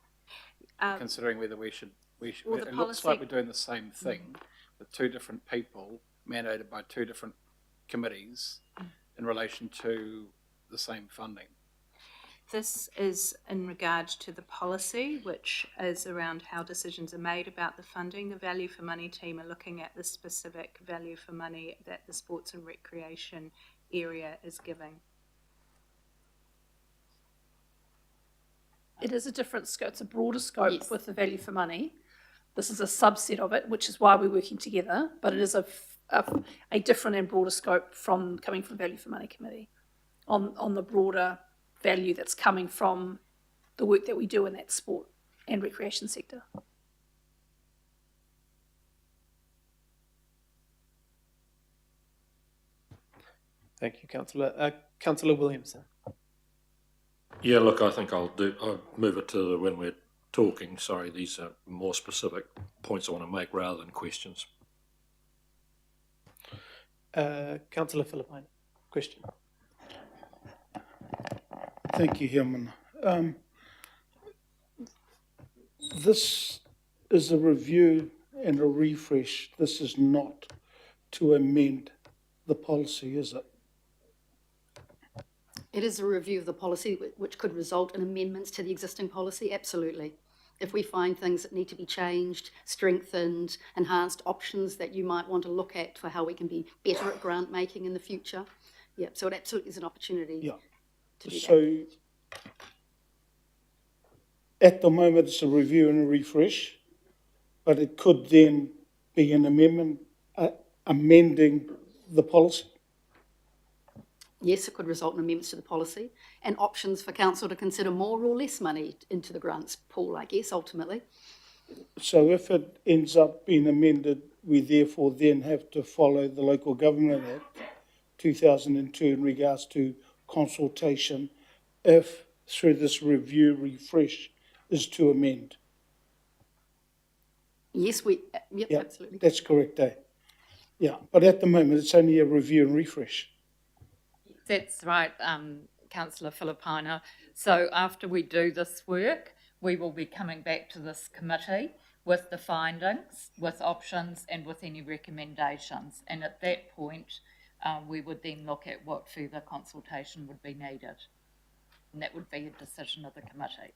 considering whether we should well, it looks like we're doing the same thing with two different people mandated by two different committees in relation to the same funding. This is in regard to the policy, which is around how decisions are made about the funding. The Value for Money team are looking at the specific value for money that the sports and recreation area is giving. It is a different scope. It's a broader scope with the Value for Money. This is a subset of it, which is why we're working together, but it is a different and broader scope coming from Value for Money Committee on the broader value that's coming from the work that we do in that sport and recreation sector. Thank you, Councillor. Councillor Williamson. Yeah, look, I think I'll move it to when we're talking. Sorry, these are more specific points I want to make rather than questions. Councillor Philippine, question. Thank you, Herman. This is a review and a refresh. This is not to amend the policy, is it? It is a review of the policy which could result in amendments to the existing policy, absolutely. If we find things that need to be changed, strengthened, enhanced options that you might want to look at for how we can be better at grant making in the future. Yeah, so it absolutely is an opportunity to do that. At the moment, it's a review and a refresh, but it could then be an amendment, amending the policy. Yes, it could result in amendments to the policy and options for council to consider more or less money into the grants pool, I guess, ultimately. So if it ends up being amended, we therefore then have to follow the Local Government Act 2002 in regards to consultation if through this review refresh is to amend. Yes, absolutely. That's correct, eh? Yeah, but at the moment it's only a review and refresh. That's right, Councillor Filipina. So after we do this work, we will be coming back to this committee with the findings, with options and with any recommendations. And at that point, we would then look at what further consultation would be needed. And that would be a decision of the committee.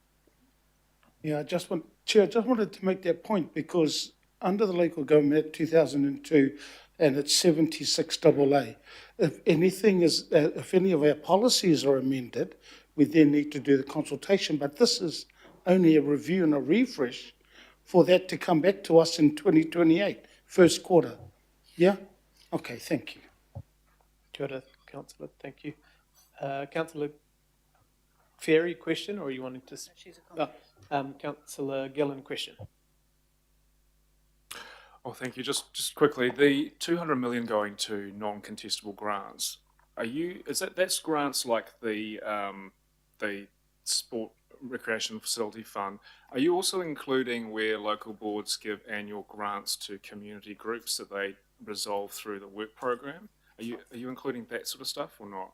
Yeah, Chair, I just wanted to make that point because under the Local Government Act 2002 and it's 76AA, if any of our policies are amended, we then need to do the consultation. But this is only a review and a refresh for that to come back to us in 2028, first quarter. Yeah? Okay, thank you. Kia ora, Councillor, thank you. Councillor Ferry, question, or are you wanting to... She's a comment. Councillor Gillan, question. Oh, thank you. Just quickly, the 200 million going to non-contestable grants. That's grants like the Sport Recreation Facility Fund. Are you also including where local boards give annual grants to community groups that they resolve through the work program? Are you including that sort of stuff or not?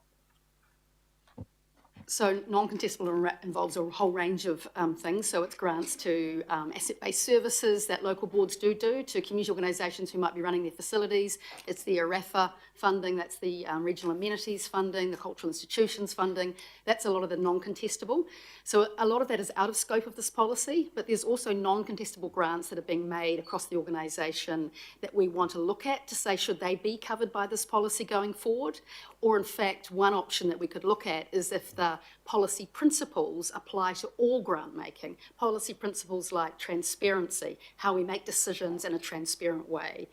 So non-contestable involves a whole range of things. So it's grants to asset-based services that local boards do to community organisations who might be running their facilities. It's the ARAFA funding, that's the regional amenities funding, the cultural institutions funding. That's a lot of the non-contestable. So a lot of that is out of scope of this policy, but there's also non-contestable grants that are being made across the organisation that we want to look at to say, should they be covered by this policy going forward? Or in fact, one option that we could look at is if the policy principles apply to all grant making. Policy principles like transparency, how we make decisions in a transparent way,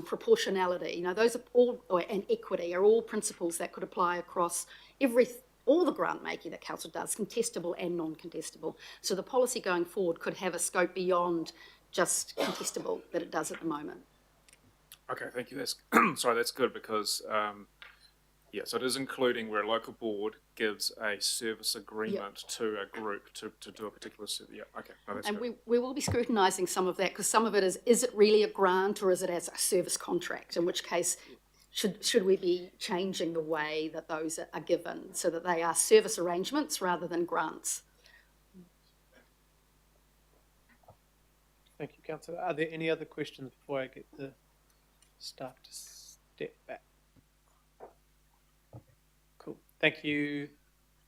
proportionality, those are all, and equity are all principles that could apply across all the grant making that council does, contestable and non-contestable. So the policy going forward could have a scope beyond just contestable that it does at the moment. Okay, thank you. That's sorry, that's good because so it is including where a local board gives a service agreement to a group to do a particular service. Yeah, okay. No, that's and good. we will be scrutinising some of that because some of it is it really a grant or is it as a service contract? In which case, should we be changing the way that those are given so that they are service arrangements rather than grants? Thank you, Councillor. Are there any other questions before I get the staff to step back? Cool. Thank you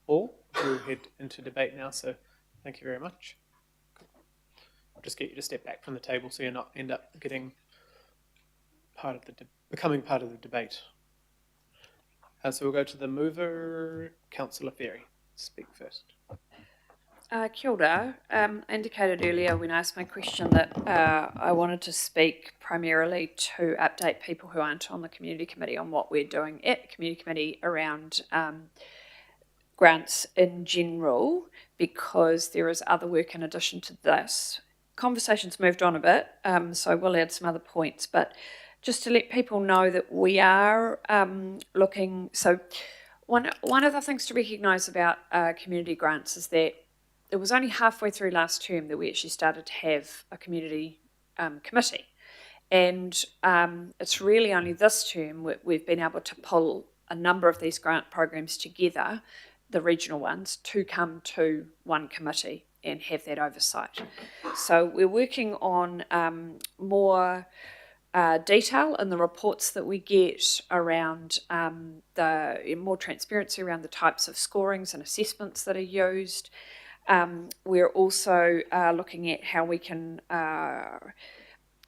all. We'll head into debate now, so thank you very much. Cool. I'll just get you to step back from the table so you're not end up getting part of becoming part of the debate. So we'll go to the mover, Councillor Ferry. Speak first. Kia ora. I indicated earlier when I asked my question that I wanted to speak primarily to update people who aren't on the community committee on what we're doing at the community committee around grants in general, because there is other work in addition to this. Conversation's moved on a bit, so I will add some other points, but just to let people know that we are looking. So one of the things to recognise about community grants is that it was only halfway through last term that we actually started to have a community committee. And it's really only this term we've been able to pull a number of these grant programs together, the regional ones, to come to one committee and have that oversight. So we're working on more detail in the reports that we get around the more transparency around the types of scorings and assessments that are used. We're also looking at how we can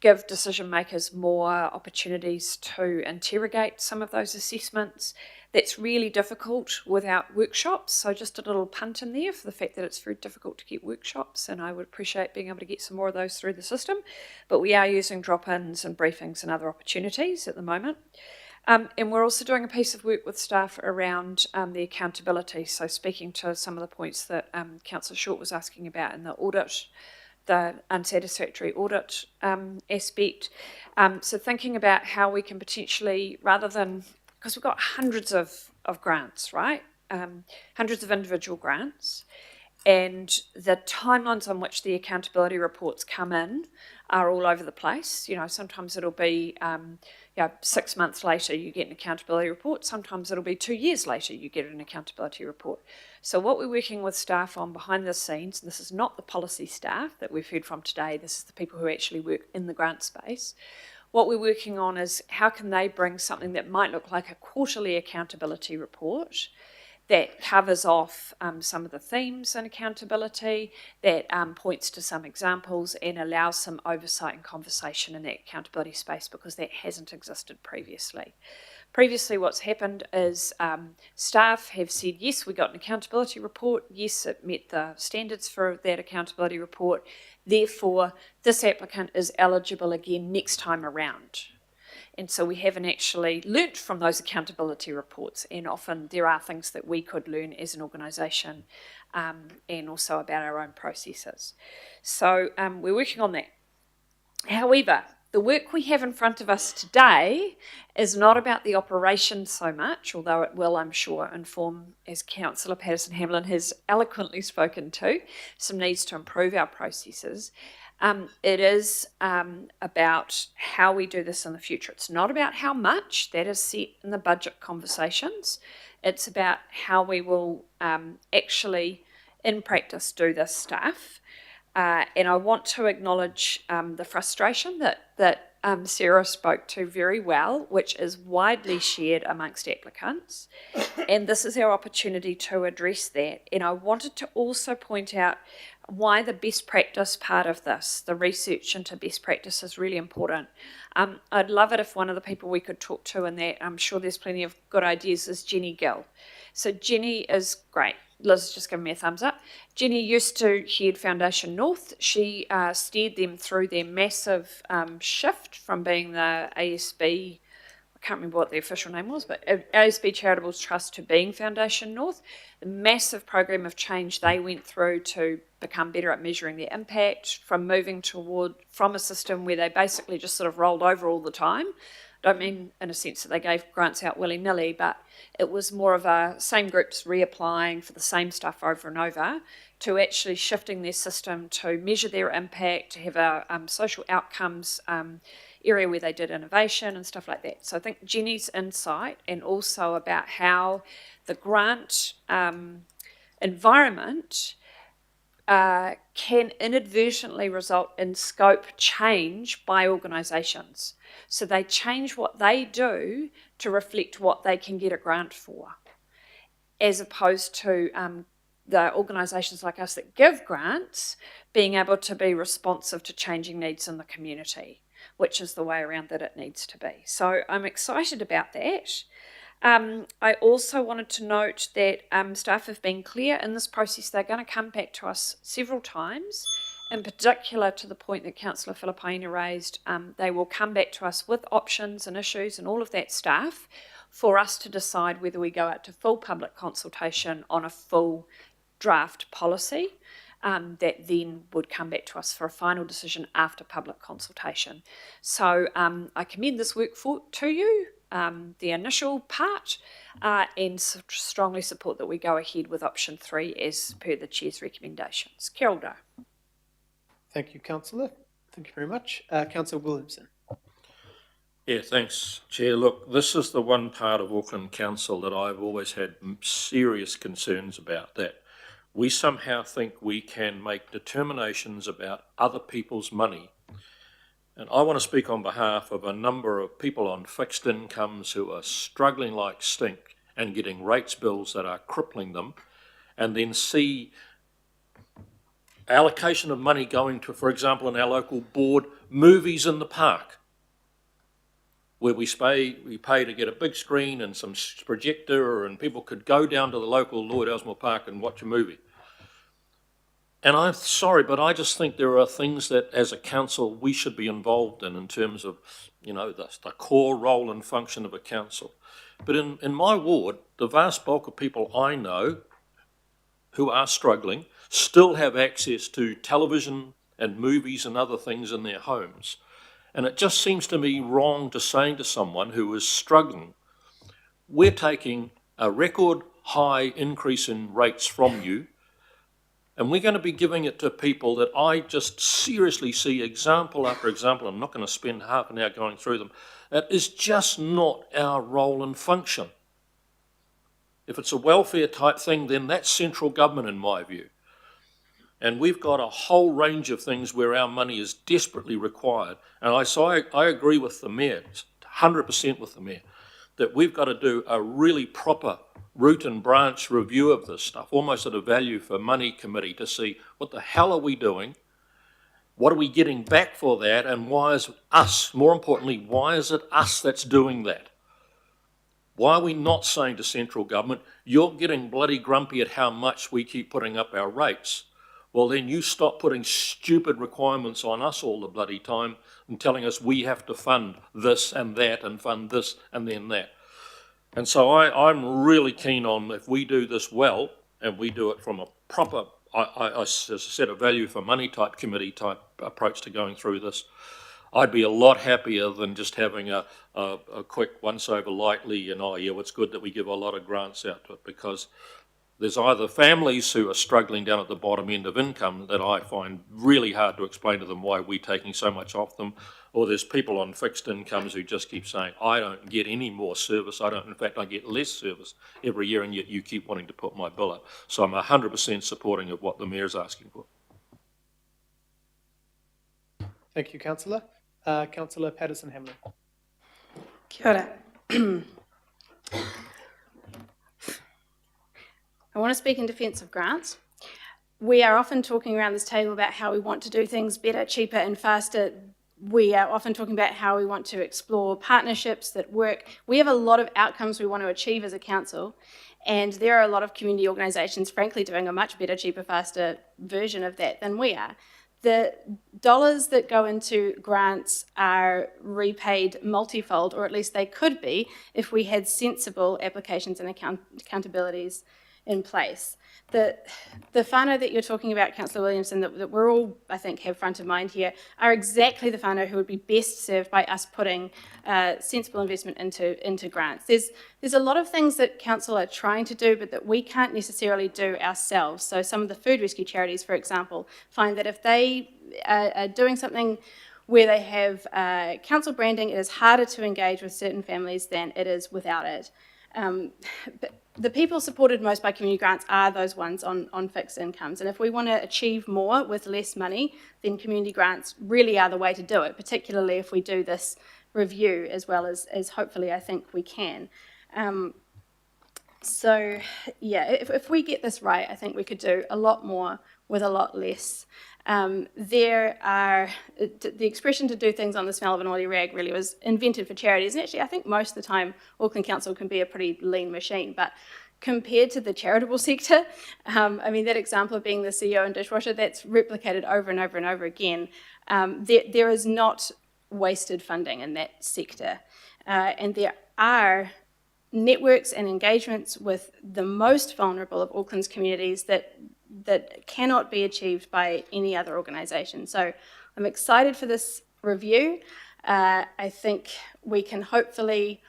give decision makers more opportunities to interrogate some of those assessments. That's really difficult without workshops. So just a little punt in there for the fact that it's very difficult to get workshops, and I would appreciate being able to get some more of those through the system. But we are using drop-ins and briefings and other opportunities at the moment. And we're also doing a piece of work with staff around the accountability. So speaking to some of the points that Councillor Short was asking about in the audit, the unsatisfactory audit aspect. So thinking about how we can potentially, rather than, because we've got hundreds of grants, right? Hundreds of individual grants, and the timelines on which the accountability reports come in are all over the place. You know, sometimes it'll be 6 months later you get an accountability report. Sometimes it'll be 2 years later you get an accountability report. So what we're working with staff on behind the scenes, and this is not the policy staff that we've heard from today, this is the people who actually work in the grant space. What we're working on is how can they bring something that might look like a quarterly accountability report that covers off some of the themes in accountability, that points to some examples and allows some oversight and conversation in that accountability space, because that hasn't existed previously. Previously, what's happened is staff have said, yes, we got an accountability report, yes, it met the standards for that accountability report, therefore this applicant is eligible again next time around. And so we haven't actually learnt from those accountability reports, and often there are things that we could learn as an organisation and also about our own processes. So we're working on that. However, the work we have in front of us today is not about the operation so much, although it will, I'm sure, inform, as Councillor Patterson-Hamlin has eloquently spoken to, some needs to improve our processes. It is about how we do this in the future. It's not about how much, that is set in the budget conversations. It's about how we will actually, in practice, do this stuff. And I want to acknowledge the frustration that Sarah spoke to very well, which is widely shared amongst applicants. And this is our opportunity to address that. And I wanted to also point out why the best practice part of this, the research into best practice, is really important. I'd love it if one of the people we could talk to in that, I'm sure there's plenty of good ideas, is Jenny Gill. So Jenny is great. Liz just giving me a thumbs up. Jenny used to head Foundation North. She steered them through their massive shift from being the ASB, I can't remember what the official name was, but ASB Charitable Trust to being Foundation North. The massive program of change they went through to become better at measuring their impact, from moving from a system where they basically just sort of rolled over all the time. I don't mean in a sense that they gave grants out willy-nilly, but it was more of a same groups reapplying for the same stuff over and over, to actually shifting their system to measure their impact, to have a social outcomes area where they did innovation and stuff like that. So I think Jenny's insight, and also about how the grant environment can inadvertently result in scope change by organisations. So they change what they do to reflect what they can get a grant for, as opposed to the organisations like us that give grants being able to be responsive to changing needs in the community, which is the way around that it needs to be. So I'm excited about that. I also wanted to note that staff have been clear in this process. They're going to come back to us several times, in particular to the point that Councillor Filipaina raised. They will come back to us with options and issues and all of that stuff for us to decide whether we go out to full public consultation on a full draft policy that then would come back to us for a final decision after public consultation. So I commend this work to you, the initial part, and strongly support that we go ahead with option 3 as per the Chair's recommendations. Kia ora. Thank you, Councillor. Thank you very much. Councillor Williamson. Yeah, thanks, Chair. Look, this is the one part of Auckland Council that I've always had serious concerns about, that we somehow think we can make determinations about other people's money And I want to speak on behalf of a number of people on fixed incomes who are struggling like stink and getting rates bills that are crippling them, and then see allocation of money going to, for example, in our local board, movies in the park, where we pay to get a big screen and some projector, and people could go down to the local Lloyd Elsmore Park and watch a movie. And I'm sorry, but I just think there are things that as a council we should be involved in terms of, you know, the core role and function of a council. But in my ward, the vast bulk of people I know who are struggling still have access to television and movies and other things in their homes. And it just seems to me wrong to say to someone who is struggling, we're taking a record high increase in rates from you, and we're going to be giving it to people that I just seriously see example after example. I'm not going to spend half an hour going through them. That is just not our role and function. If it's a welfare type thing, then that's central government in my view. And we've got a whole range of things where our money is desperately required. And I agree with the Mayor, 100% with the Mayor, that we've got to do a really proper root and branch review of this stuff, almost at a value for money committee, to see what the hell are we doing, what are we getting back for that, and why is us, more importantly, why is it us that's doing that? Why are we not saying to central government, you're getting bloody grumpy at how much we keep putting up our rates? Well, then you stop putting stupid requirements on us all the bloody time and telling us we have to fund this and that and fund this and then that. And so I'm really keen on, if we do this well and we do it from a proper, as I said, a value for money type committee type approach to going through this, I'd be a lot happier than just having a quick once over lightly and, oh yeah, well, it's good that we give a lot of grants out to it, because there's either families who are struggling down at the bottom end of income that I find really hard to explain to them why we're taking so much off them, or there's people on fixed incomes who just keep saying, I don't get any more service, in fact, I get less service every year, and yet you keep wanting to put my bill up. So I'm 100% supporting of what the Mayor's asking for. Thank you, Councillor. Councillor Patterson-Hamlin. Kia ora. I want to speak in defence of grants. We are often talking around this table about how we want to do things better, cheaper and faster. We are often talking about how we want to explore partnerships that work. We have a lot of outcomes we want to achieve as a council, and there are a lot of community organisations, frankly, doing a much better, cheaper, faster version of that than we are. The dollars that go into grants are repaid multifold, or at least they could be, if we had sensible applications and accountabilities in place. The whānau that you're talking about, Councillor Williamson, that we're all, I think, have front of mind here, are exactly the whānau who would be best served by us putting sensible investment into grants. There's a lot of things that council are trying to do, but that we can't necessarily do ourselves. So some of the food rescue charities, for example, find that if they are doing something where they have council branding, it is harder to engage with certain families than it is without it. But the people supported most by community grants are those ones on fixed incomes. And if we want to achieve more with less money, then community grants really are the way to do it, particularly if we do this review as well as hopefully I think we can. So, yeah, if we get this right, I think we could do a lot more with a lot less. The expression to do things on the smell of an oily rag really was invented for charities, and actually I think most of the time Auckland Council can be a pretty lean machine, but compared to the charitable sector, I mean, that example of being the CEO and dishwasher, that's replicated over and over and over again. There is not wasted funding in that sector, and there are networks and engagements with the most vulnerable of Auckland's communities that cannot be achieved by any other organisation. So I'm excited for this review. I think we can hopefully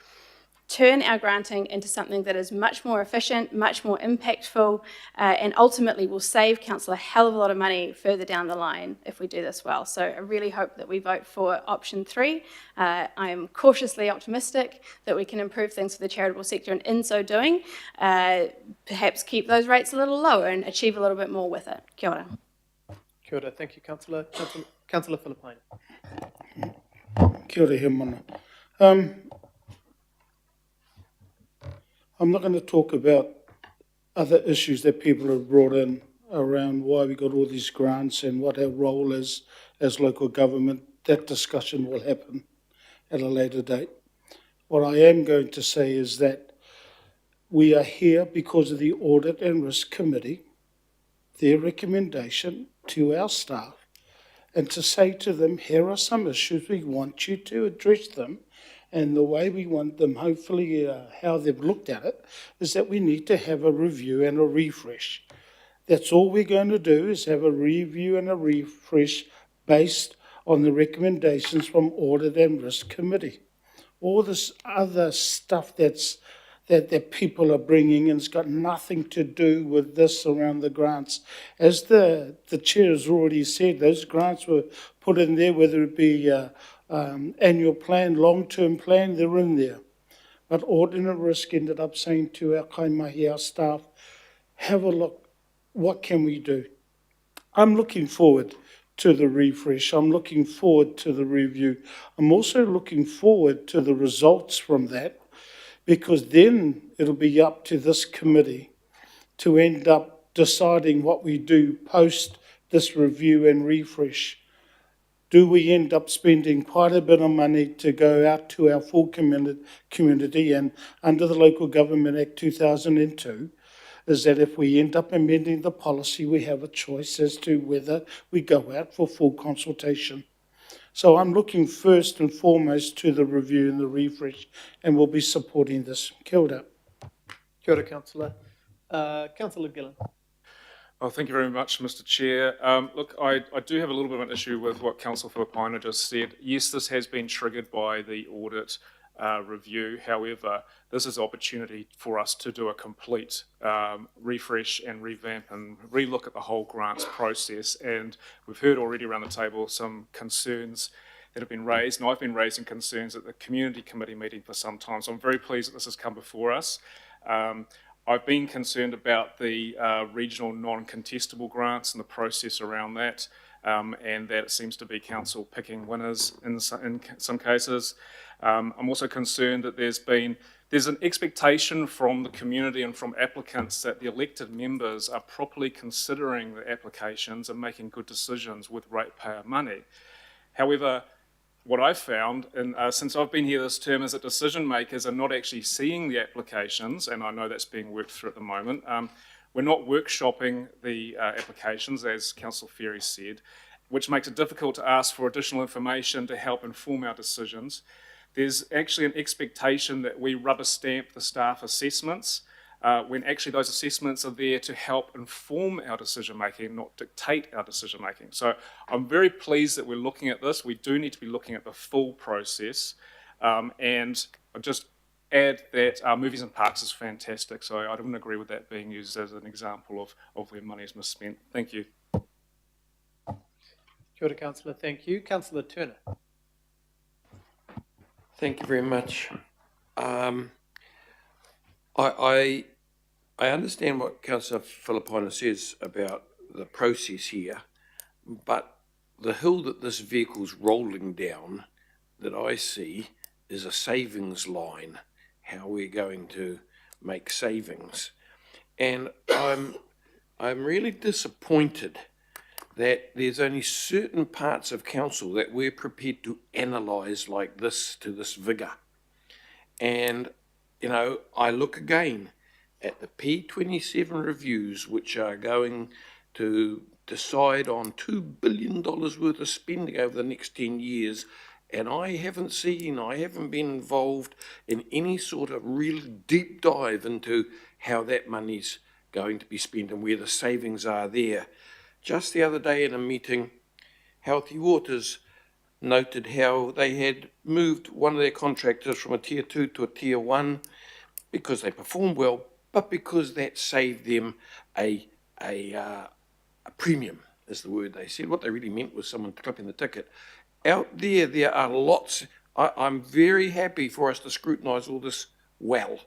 turn our granting into something that is much more efficient, much more impactful, and ultimately will save council a hell of a lot of money further down the line if we do this well. So I really hope that we vote for option 3. I am cautiously optimistic that we can improve things for the charitable sector, and in so doing, perhaps keep those rates a little lower and achieve a little bit more with it. Kia ora. Kia ora. Thank you, Councillor. Councillor Philippine. Kia ora, he mana. I'm not going to talk about other issues that people have brought in around why we got all these grants and what our role is as local government. That discussion will happen at a later date. What I am going to say is that we are here because of the Audit and Risk Committee, their recommendation to our staff, and to say to them, here are some issues, we want you to address them, and the way we want them, hopefully how they've looked at it, is that we need to have a review and a refresh. That's all we're going to do, is have a review and a refresh based on the recommendations from Audit and Risk Committee. All this other stuff that people are bringing in has got nothing to do with this around the grants. As the chair has already said, those grants were put in there, whether it be annual plan, long-term plan, they're in there. But Audit and Risk ended up saying to our kaimahi, our staff, have a look, what can we do? I'm looking forward to the refresh. I'm looking forward to the review. I'm also looking forward to the results from that, because then it'll be up to this committee to end up deciding what we do post this review and refresh. Do we end up spending quite a bit of money to go out to our full community, and under the Local Government Act 2002, is that if we end up amending the policy, we have a choice as to whether we go out for full consultation. So I'm looking first and foremost to the review and the refresh, and we'll be supporting this. Kia ora. Kia ora, Councillor. Councillor Gillan. Oh, thank you very much, Mr. Chair. Look, I do have a little bit of an issue with what Councillor Filipaina just said. Yes, this has been triggered by the audit review. However, this is an opportunity for us to do a complete refresh and revamp and relook at the whole grants process. And we've heard already around the table some concerns that have been raised, and I've been raising concerns at the community committee meeting for some time. So I'm very pleased that this has come before us. I've been concerned about the regional non-contestable grants and the process around that, and that it seems to be council picking winners in some cases. I'm also concerned that there's an expectation from the community and from applicants that the elected members are properly considering the applications and making good decisions with ratepayer money. However, what I've found, and since I've been here this term, is that decision makers are not actually seeing the applications, and I know that's being worked through at the moment. We're not workshopping the applications, as Councillor Ferry said, which makes it difficult to ask for additional information to help inform our decisions. There's actually an expectation that we rubber stamp the staff assessments, when actually those assessments are there to help inform our decision making, not dictate our decision making. So I'm very pleased that we're looking at this. We do need to be looking at the full process, and I'll just add that movies and parks is fantastic, so I don't agree with that being used as an example of where money is misspent. Thank you. Kia ora, Councillor. Thank you. Councillor Turner. Thank you very much. I understand what Councillor Filipaina says about the process here, but the hill that this vehicle's rolling down that I see is a savings line, how we're going to make savings. And I'm really disappointed that there's only certain parts of council that we're prepared to analyse like this, to this vigour. And, you know, I look again at the P27 reviews, which are going to decide on $2 billion worth of spending over the next 10 years, and I haven't been involved in any sort of real deep dive into how that money's going to be spent and where the savings are there. Just the other day in a meeting, Healthy Waters noted how they had moved one of their contractors from a tier 2 to a tier 1 because they performed well, but because that saved them a premium, is the word they said. What they really meant was someone clipping the ticket. Out there are lots. I'm very happy for us to scrutinise all this well,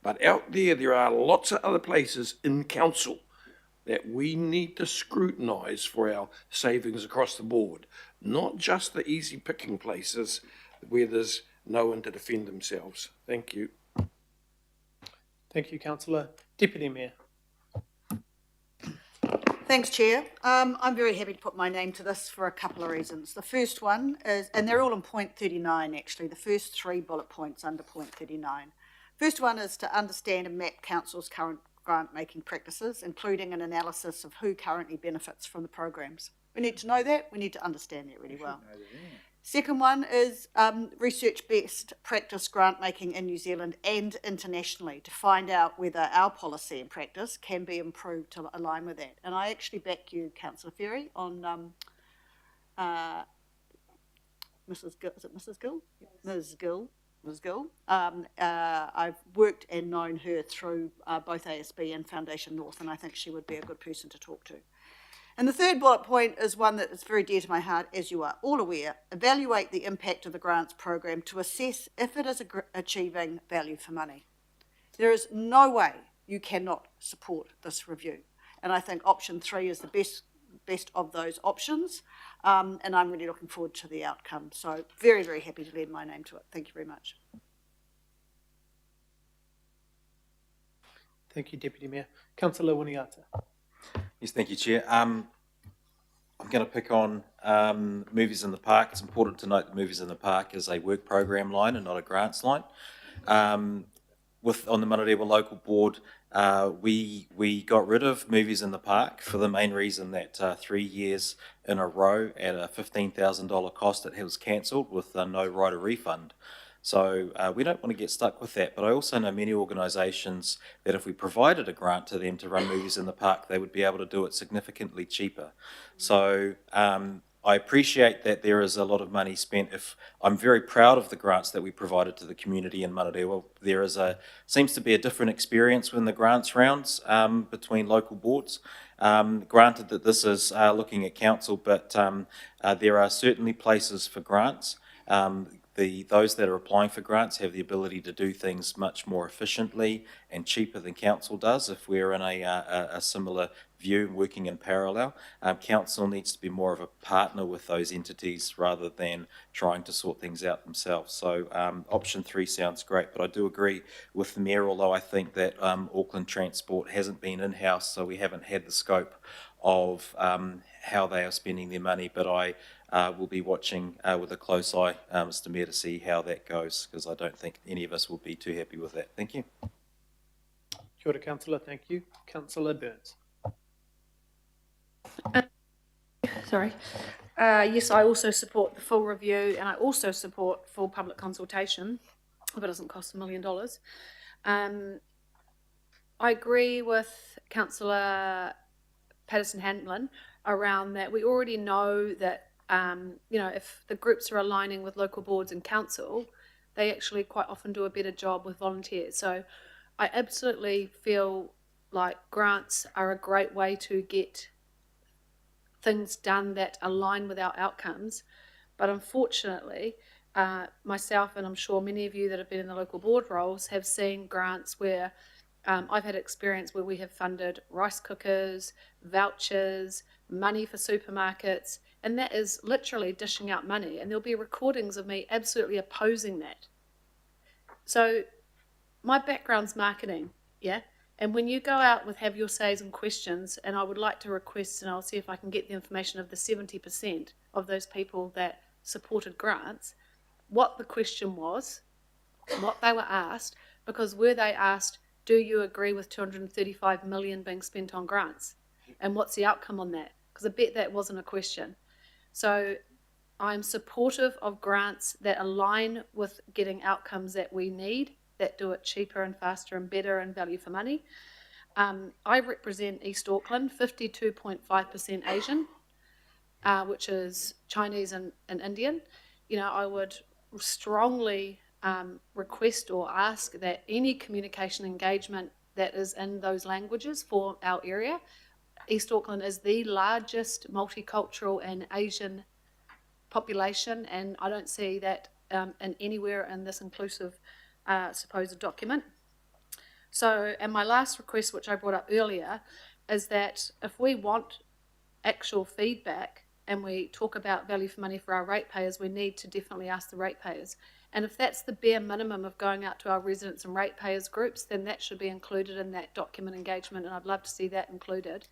but out there are lots of other places in council that we need to scrutinise for our savings across the board, not just the easy picking places where there's no one to defend themselves. Thank you. Thank you, councillor. Deputy Mayor. Thanks, Chair. I'm very happy to put my name to this for a couple of reasons. The first one is, and they're all in point 39 actually, the first 3 bullet points under point 39. First one is to understand and map council's current grant making practices, including an analysis of who currently benefits from the programs. We need to know that, we need to understand that really well. Second one is research best practice grant making in New Zealand and internationally to find out whether our policy and practice can be improved to align with that. And I actually back you, Councillor Ferry, on Mrs. Gill. Is it Mrs. Gill? Yes. Ms. Gill. Ms. Gill. I've worked and known her through both ASB and Foundation North, and I think she would be a good person to talk to. And the third bullet point is one that is very dear to my heart, as you are all aware. Evaluate the impact of the grants program to assess if it is achieving value for money. There is no way you cannot support this review. And I think option 3 is the best of those options. And I'm really looking forward to the outcome. So very, very happy to lend my name to it. Thank you very much. Thank you, Deputy Mayor. Councillor Winiata. Yes, thank you, Chair. I'm going to pick on Movies in the Park. It's important to note that Movies in the Park is a work program line and not a grants line. On the Manarewa Local Board, we got rid of Movies in the Park for the main reason that 3 years in a row at a $15,000 cost it was cancelled with no right of refund. So we don't want to get stuck with that, but I also know many organisations that if we provided a grant to them to run Movies in the Park, they would be able to do it significantly cheaper. So I appreciate that there is a lot of money spent. I'm very proud of the grants that we provided to the community in Manarewa. There seems to be a different experience when the grants rounds between local boards. Granted that this is looking at council, but there are certainly places for grants. Those that are applying for grants have the ability to do things much more efficiently and cheaper than council does if we're in a similar view working in parallel. Council needs to be more of a partner with those entities rather than trying to sort things out themselves. So option 3 sounds great, but I do agree with the Mayor, although I think that Auckland Transport hasn't been in-house, so we haven't had the scope of how they are spending their money, but I will be watching with a close eye, Mr. Mayor, to see how that goes, because I don't think any of us will be too happy with that. Thank you. Kia ora, Councillor. Thank you. Councillor Burns. Yes, I also support the full review, and I also support full public consultation if it doesn't cost $1 million. I agree with Councillor Patterson-Hamlin around that. We already know that if the groups are aligning with local boards and council, they actually quite often do a better job with volunteers. So I absolutely feel like grants are a great way to get things done that align with our outcomes. But unfortunately, myself, and I'm sure many of you that have been in the local board roles, have seen grants where I've had experience where we have funded rice cookers, vouchers, money for supermarkets, and that is literally dishing out money. And there'll be recordings of me absolutely opposing that. So my background's marketing, yeah? And when you go out with have your says and questions, and I would like to request, and I'll see if I can get the information of the 70% of those people that supported grants, what the question was, what they were asked, because were they asked, do you agree with 235 million being spent on grants? And what's the outcome on that? Because I bet that wasn't a question. So I'm supportive of grants that align with getting outcomes that we need, that do it cheaper and faster and better and value for money. I represent East Auckland, 52.5% Asian, which is Chinese and Indian. I would strongly request or ask that any communication engagement that is in those languages for our area. East Auckland is the largest multicultural and Asian population, and I don't see that in anywhere in this inclusive supposed document. So, and my last request, which I brought up earlier, is that if we want actual feedback and we talk about value for money for our ratepayers, we need to definitely ask the ratepayers. And if that's the bare minimum of going out to our residents and ratepayers groups, then that should be included in that document engagement, and I'd love to see that included.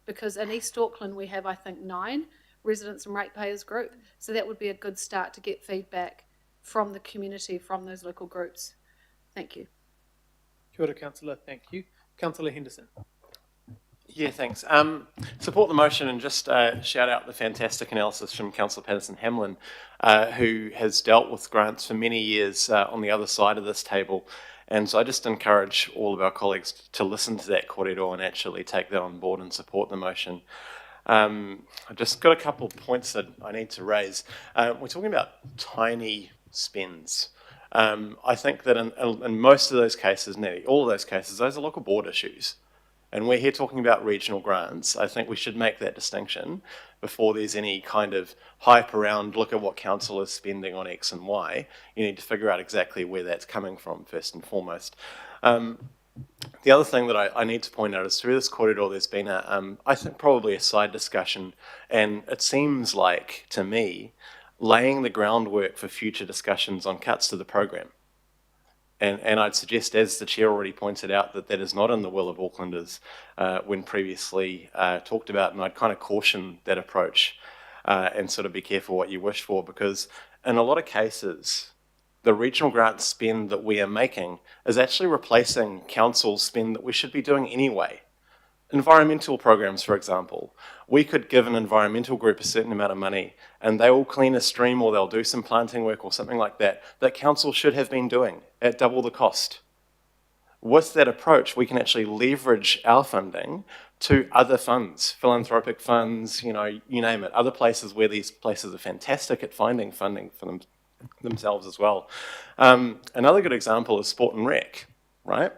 Because in East Auckland we have, I think, 9 residents and ratepayers group, so that would be a good start to get feedback from the community, from those local groups. Thank you. Kia ora, Councillor. Thank you. Councillor Henderson. Yeah, thanks. Support the motion and just shout out the fantastic analysis from Councillor Patterson-Hamlin, who has dealt with grants for many years on the other side of this table. And so I just encourage all of our colleagues to listen to that kōrero and actually take that on board and support the motion. I've just got a couple of points that I need to raise. We're talking about tiny spends. I think that in most of those cases, nearly all of those cases, those are local board issues. And we're here talking about regional grants. I think we should make that distinction before there's any kind of hype around, look at what council is spending on X and Y. You need to figure out exactly where that's coming from first and foremost. The other thing that I need to point out is through this kōrero there's been I think probably a side discussion, and it seems like, to me, laying the groundwork for future discussions on cuts to the program. And I'd suggest, as the chair already pointed out, that that is not in the will of Aucklanders when previously talked about, and I'd kind of caution that approach and sort of be careful what you wish for, because in a lot of cases, the regional grant spend that we are making is actually replacing council spend that we should be doing anyway. Environmental programs, for example. We could give an environmental group a certain amount of money and they will clean a stream or they'll do some planting work or something like that, that council should have been doing at double the cost. With that approach, we can actually leverage our funding to other funds, philanthropic funds, you know, you name it, other places where these places are fantastic at finding funding for themselves as well. Another good example is sport and rec, right?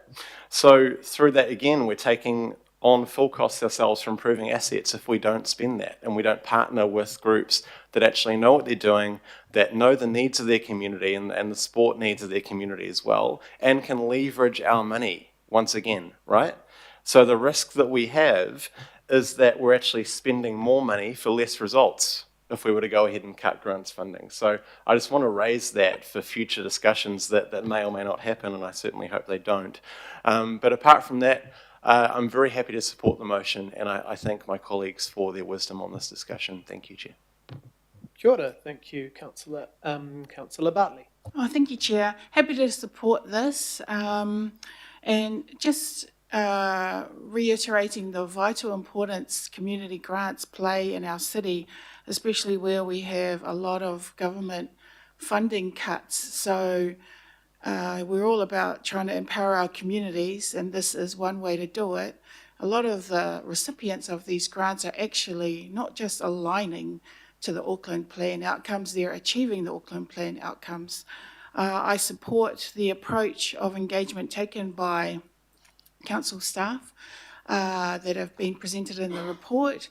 So through that, again, we're taking on full costs ourselves for improving assets if we don't spend that and we don't partner with groups that actually know what they're doing, that know the needs of their community and the sport needs of their community as well, and can leverage our money once again, right? So the risk that we have is that we're actually spending more money for less results if we were to go ahead and cut grants funding. So I just want to raise that for future discussions that may or may not happen, and I certainly hope they don't. But apart from that, I'm very happy to support the motion, and I thank my colleagues for their wisdom on this discussion. Thank you, Chair. Kia ora. Thank you, Councillor. Councillor Bartley. Oh, thank you, Chair. Happy to support this. And just reiterating the vital importance community grants play in our city, especially where we have a lot of government funding cuts. So we're all about trying to empower our communities, and this is one way to do it. A lot of the recipients of these grants are actually not just aligning to the Auckland Plan outcomes, they're achieving the Auckland Plan outcomes. I support the approach of engagement taken by council staff that have been presented in the report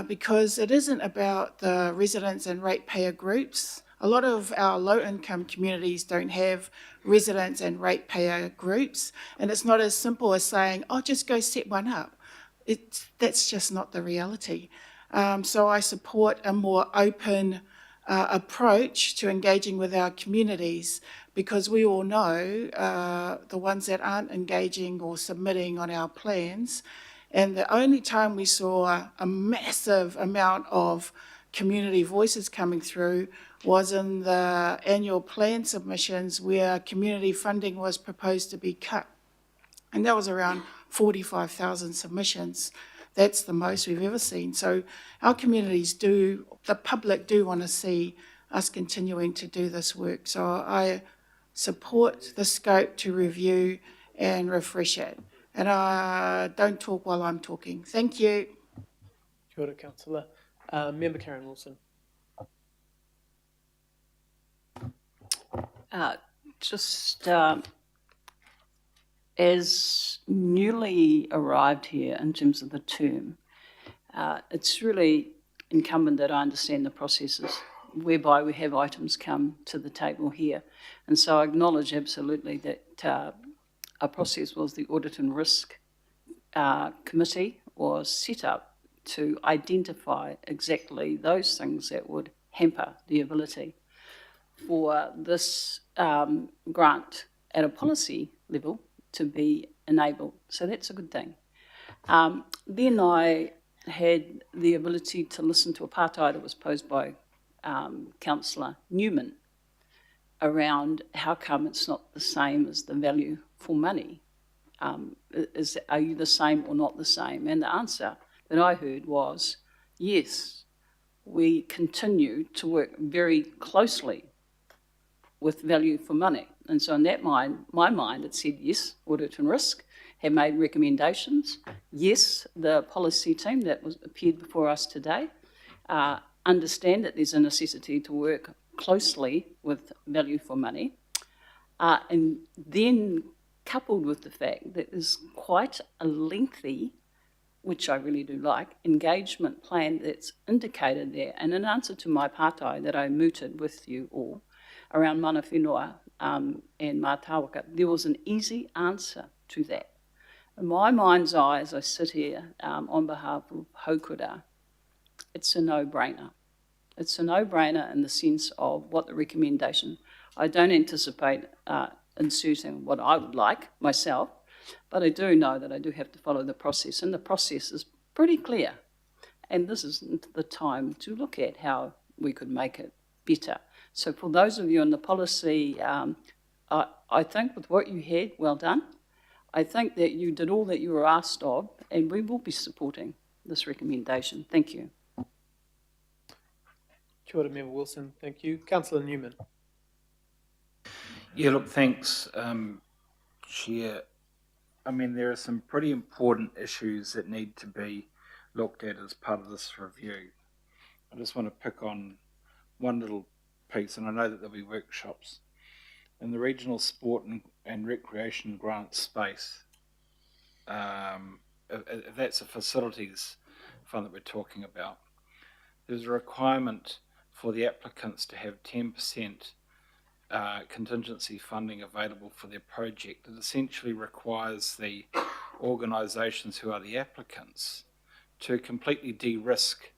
because it isn't about the residents and ratepayer groups. A lot of our low-income communities don't have residents and ratepayer groups, and it's not as simple as saying, oh, just go set one up. That's just not the reality. So I support a more open approach to engaging with our communities, because we all know the ones that aren't engaging or submitting on our plans, and the only time we saw a massive amount of community voices coming through was in the annual plan submissions where community funding was proposed to be cut. And that was around 45,000 submissions. That's the most we've ever seen. So our communities the public do want to see us continuing to do this work. So I support the scope to review and refresh it. And don't talk while I'm talking. Thank you. Kia ora, Councillor. Member Karen Wilson. As newly arrived here in terms of the term, it's really incumbent that I understand the processes whereby we have items come to the table here. And so I acknowledge absolutely that a process was the Audit and Risk Committee was set up to identify exactly those things that would hamper the ability for this grant at a policy level to be enabled. So that's a good thing. Then I had the ability to listen to a pātai that was posed by Councillor Newman around how come it's not the same as the value for money. Are you the same or not the same? And the answer that I heard was, yes, we continue to work very closely with value for money. And so in that my mind, it said, yes, audit and risk have made recommendations. Yes, the policy team that appeared before us today understand that there's a necessity to work closely with value for money. And then coupled with the fact that there's quite a lengthy, which I really do like, engagement plan that's indicated there. And in answer to my pātai that I mooted with you all around mana whenua and mātāwaka, there was an easy answer to that. In my mind's eye, as I sit here on behalf of Haukura, it's a no-brainer. It's a no-brainer in the sense of what the recommendation. I don't anticipate inserting what I would like myself, but I do know that I do have to follow the process, and the process is pretty clear. And this isn't the time to look at how we could make it better. So for those of you in the policy, I think with what you had, well done. I think that you did all that you were asked of, and we will be supporting this recommendation. Thank you. Kia ora, Member Wilson. Thank you. Councillor Newman. Yeah, look, thanks, Chair. I mean, there are some pretty important issues that need to be looked at as part of this review. I just want to pick on one little piece, and I know that there'll be workshops. In the regional sport and recreation grant space, if that's a facilities fund that we're talking about, there's a requirement for the applicants to have 10% contingency funding available for their project. It essentially requires the organisations who are the applicants to completely de-risk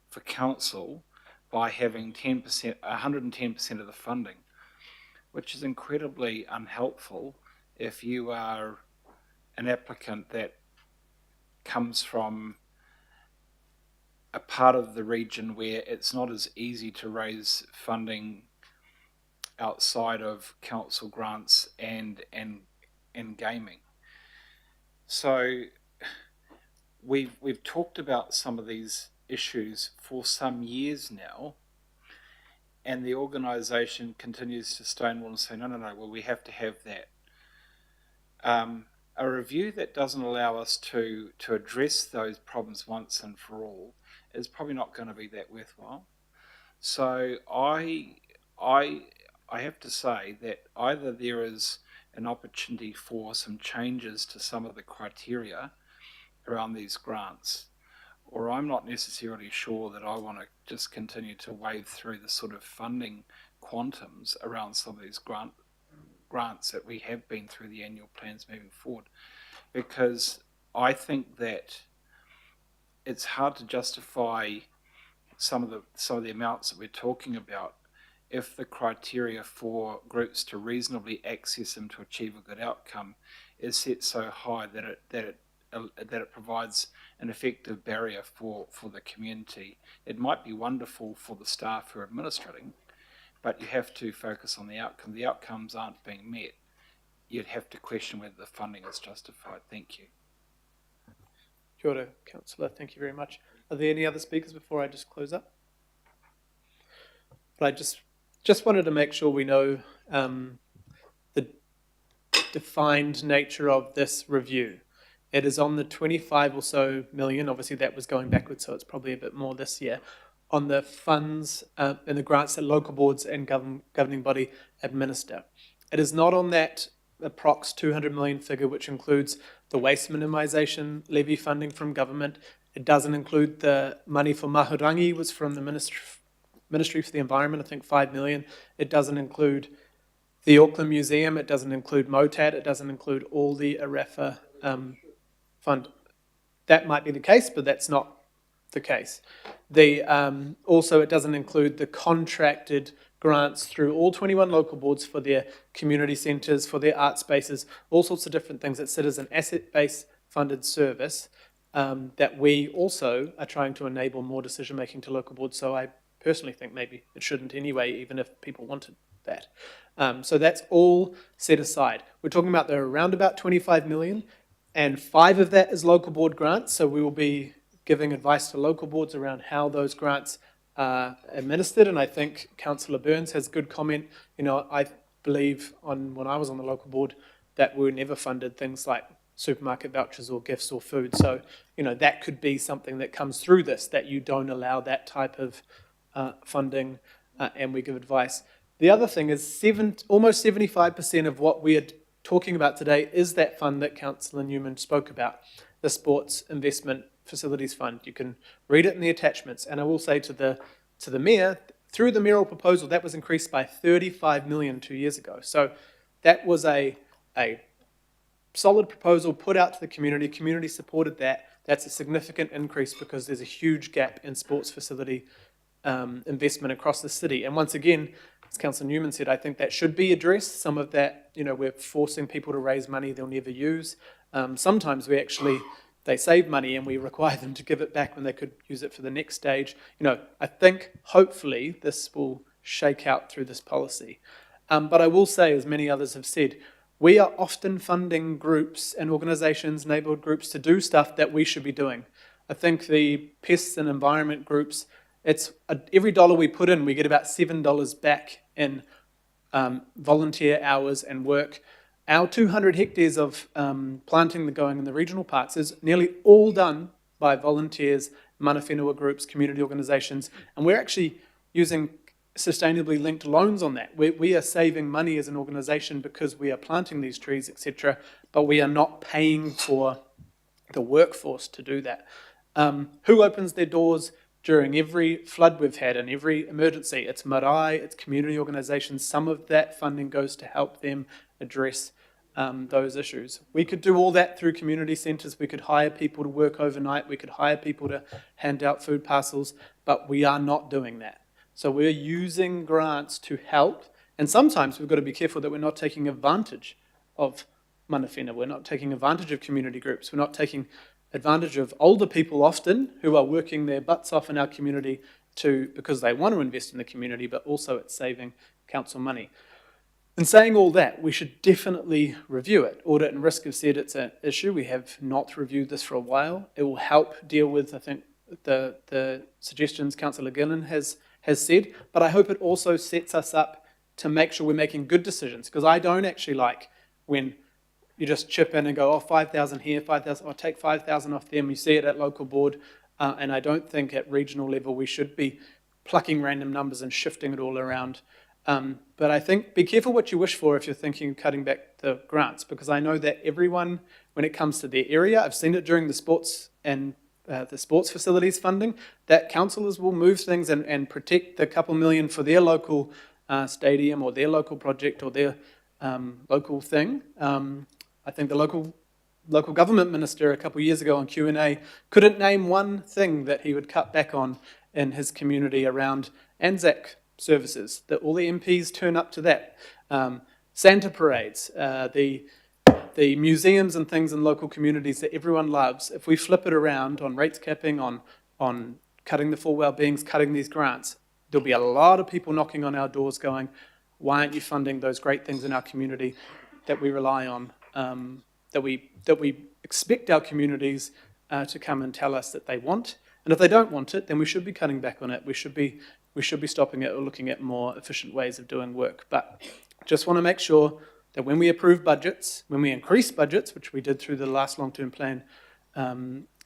for council by having 110% of the funding, which is incredibly unhelpful if you are an applicant that comes from a part of the region where it's not as easy to raise funding outside of council grants and gaming. So we've talked about some of these issues for some years now, and the organisation continues to stonewall and say, no, well, we have to have that. A review that doesn't allow us to address those problems once and for all is probably not going to be that worthwhile. So I have to say that either there is an opportunity for some changes to some of the criteria around these grants, or I'm not necessarily sure that I want to just continue to wade through the sort of funding quantums around some of these grants that we have been through the annual plans moving forward, because I think that it's hard to justify some of the amounts that we're talking about if the criteria for groups to reasonably access them to achieve a good outcome is set so high that it provides an effective barrier for the community. It might be wonderful for the staff who are administrating, but you have to focus on the outcome. The outcomes aren't being met. You'd have to question whether the funding is justified. Thank you. Kia ora, Councillor. Thank you very much. Are there any other speakers before I just close up? But I just wanted to make sure we know the defined nature of this review. It is on the 25 or so million, obviously that was going backwards, so it's probably a bit more this year, on the funds and the grants that local boards and governing body administer. It is not on that approx 200 million figure, which includes the waste minimisation levy funding from government. It doesn't include the money for Mahurangi, was from the Ministry for the Environment, I think 5 million. It doesn't include the Auckland Museum. It doesn't include MOTAD. It doesn't include all the ARAFA fund. That might be the case, but that's not the case. Also, it doesn't include the contracted grants through all 21 local boards for their community centres, for their art spaces, all sorts of different things that sit as an asset-based funded service that we also are trying to enable more decision-making to local boards. So I personally think maybe it shouldn't anyway, even if people wanted that. So that's all set aside. We're talking about around about 25 million, and 5 of that is local board grants. So we will be giving advice to local boards around how those grants are administered. And I think Councillor Burns has good comment. You know, I believe when I was on the local board that we never funded things like supermarket vouchers or gifts or food. So, you know, that could be something that comes through this, that you don't allow that type of funding and we give advice. The other thing is almost 75% of what we are talking about today is that fund that Councillor Newman spoke about, the Sports Investment Facilities Fund. You can read it in the attachments. And I will say to the Mayor, through the mayoral proposal, that was increased by 35 million 2 years ago. So that was a solid proposal put out to the community. Community supported that. That's a significant increase because there's a huge gap in sports facility investment across the city. And once again, as Councillor Newman said, I think that should be addressed. Some of that, you know, we're forcing people to raise money they'll never use. Sometimes they save money and we require them to give it back when they could use it for the next stage. You know, I think hopefully this will shake out through this policy. But I will say, as many others have said, we are often funding groups and organisations, neighbourhood groups, to do stuff that we should be doing. I think the pests and environment groups, every dollar we put in, we get about $7 back in volunteer hours and work. Our 200 hectares of planting going in the regional parks is nearly all done by volunteers, mana whenua groups, community organisations, and we're actually using sustainably linked loans on that. We are saving money as an organisation because we are planting these trees, etc., but we are not paying for the workforce to do that. Who opens their doors during every flood we've had and every emergency? It's marae, it's community organisations. Some of that funding goes to help them address those issues. We could do all that through community centres. We could hire people to work overnight. We could hire people to hand out food parcels, but we are not doing that. So we're using grants to help, and sometimes we've got to be careful that we're not taking advantage of mana whenua. We're not taking advantage of community groups. We're not taking advantage of older people often who are working their butts off in our community because they want to invest in the community, but also it's saving council money. In saying all that, we should definitely review it. Audit and Risk have said it's an issue. We have not reviewed this for a while. It will help deal with, I think, the suggestions Councillor Gillan has said, but I hope it also sets us up to make sure we're making good decisions, because I don't actually like when you just chip in and go, oh, 5,000 here, 5,000, I'll take 5,000 off them. You see it at local board, and I don't think at regional level we should be plucking random numbers and shifting it all around. But I think be careful what you wish for if you're thinking of cutting back the grants, because I know that everyone, when it comes to their area, I've seen it during the sports and the sports facilities funding, that councillors will move things and protect the couple million for their local stadium or their local project or their local thing. I think the local government minister a couple of years ago on Q&A couldn't name one thing that he would cut back on in his community around Anzac services, that all the MPs turn up to that. Santa parades, the museums and things in local communities that everyone loves. If we flip it around on rates capping, on cutting the full well-beings, cutting these grants, there'll be a lot of people knocking on our doors going, why aren't you funding those great things in our community that we rely on, that we expect our communities to come and tell us that they want? And if they don't want it, then we should be cutting back on it. We should be stopping it or looking at more efficient ways of doing work. But just want to make sure that when we approve budgets, when we increase budgets, which we did through the last long-term plan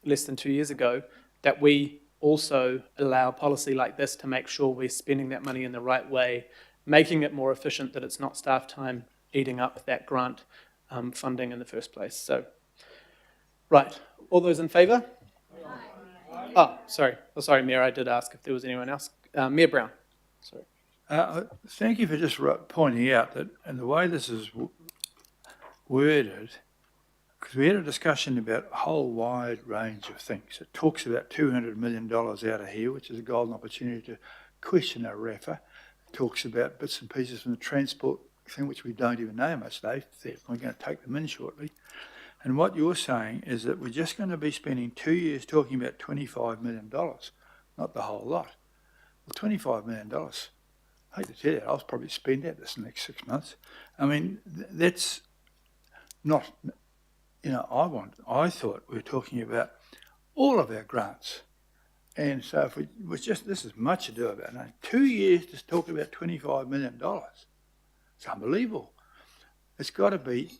less than 2 years ago, that we also allow policy like this to make sure we're spending that money in the right way, making it more efficient, that it's not staff time eating up that grant funding in the first place. So, right, all those in favour? Oh, sorry, Mayor, I did ask if there was anyone else. Mayor Brown, sorry. Thank you for just pointing out that in the way this is worded, because we had a discussion about a whole wide range of things. It talks about $200 million out of here, which is a golden opportunity to question our RAFA. It talks about bits and pieces from the transport thing, which we don't even know how much we're going to take them in shortly. And what you're saying is that we're just going to be spending 2 years talking about $25 million, not the whole lot. Well, $25 million, I hate to tell you, I'll probably spend that this next 6 months. I mean, that's not, I thought we were talking about all of our grants. And so if this is much ado about it. 2 years to talk about $25 million. It's unbelievable. It's got to be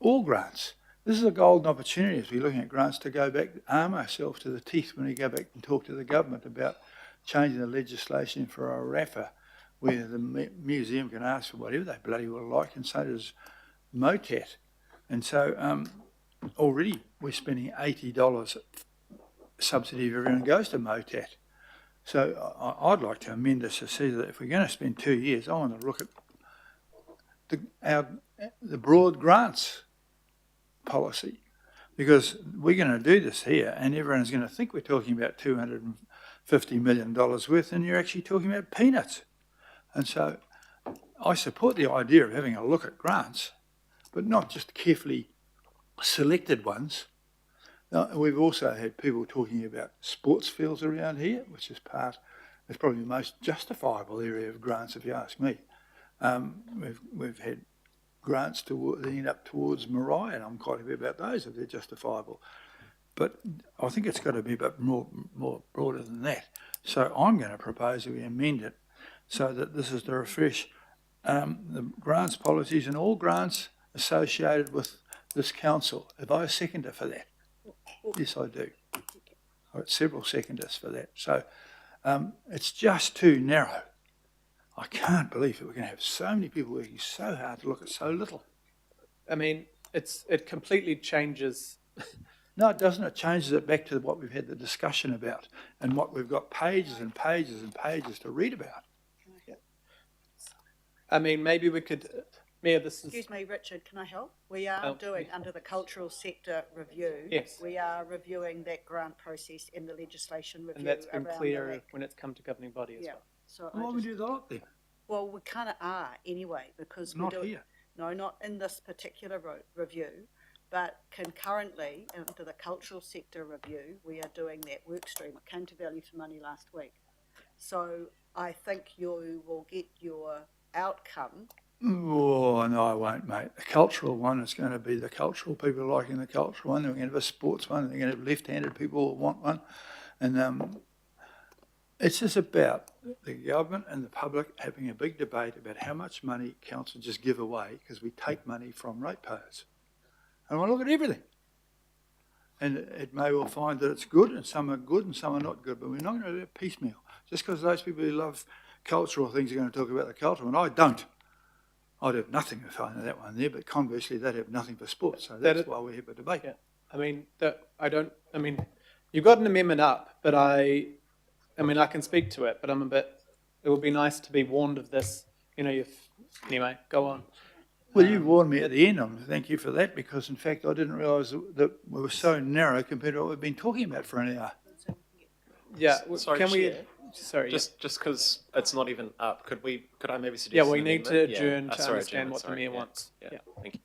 all grants. This is a golden opportunity as we're looking at grants to go back, arm ourselves to the teeth when we go back and talk to the government about changing the legislation for our RAFA, where the museum can ask for whatever they bloody well like, and so does MOTAT. And so already we're spending $80 subsidy if everyone goes to MOTAT. So I'd like to amend this to see that if we're going to spend 2 years, I want to look at the broad grants policy, because we're going to do this here and everyone's going to think we're talking about $250 million worth, and you're actually talking about peanuts. And so I support the idea of having a look at grants, but not just carefully selected ones. Now, we've also had people talking about sports fields around here, which is it's probably the most justifiable area of grants, if you ask me. We've had grants leading up towards Marai, and I'm quite happy about those if they're justifiable. But I think it's got to be a bit more broader than that. So I'm going to propose that we amend it so that this is to refresh the grants policies and all grants associated with this council. Have I a seconder for that? Yes, I do. I've got several seconders for that. So it's just too narrow. I can't believe that we're going to have so many people working so hard to look at so little. I mean, it completely changes. No, it doesn't. It changes it back to what we've had the discussion about and what we've got pages and pages and pages to read about. I mean, maybe we could, Mayor, Excuse me, Richard, can I help? We are doing, under the cultural sector review, yes, we are reviewing that grant process in the legislation review. And that's been clear when it's come to governing body as well. So why would we do that then? Well, we kind of are anyway, because not here. No, not in this particular review, but concurrently, under the cultural sector review, we are doing that work stream. It came to Value for Money last week. So I think you will get your outcome. Oh, no, I won't, mate. The cultural one is going to be the cultural people liking the cultural one. Then we're going to have a sports one. They're going to have left-handed people who want one. And it's just about the government and the public having a big debate about how much money council just give away because we take money from ratepayers. And we'll look at everything. And it may well find that it's good, and some are good and some are not good, but we're not going to do it piecemeal. Just because those people who love cultural things are going to talk about the cultural, and I don't. I'd have nothing if I know that one there, but conversely, they'd have nothing for sports. So that's why we have a debate. Yeah. I mean, you've got an amendment up, but I can speak to it, but it would be nice to be warned of this. Anyway, go on. Well, you warned me at the end, and thank you for that, because in fact I didn't realise that we were so narrow compared to what we've been talking about for an hour. Yeah, sorry, can we? Chair, Sorry, just because it's not even up, could I maybe suggest? Yeah, we need to adjourn to sorry, understand what the mayor yeah, wants. Yeah, thank you.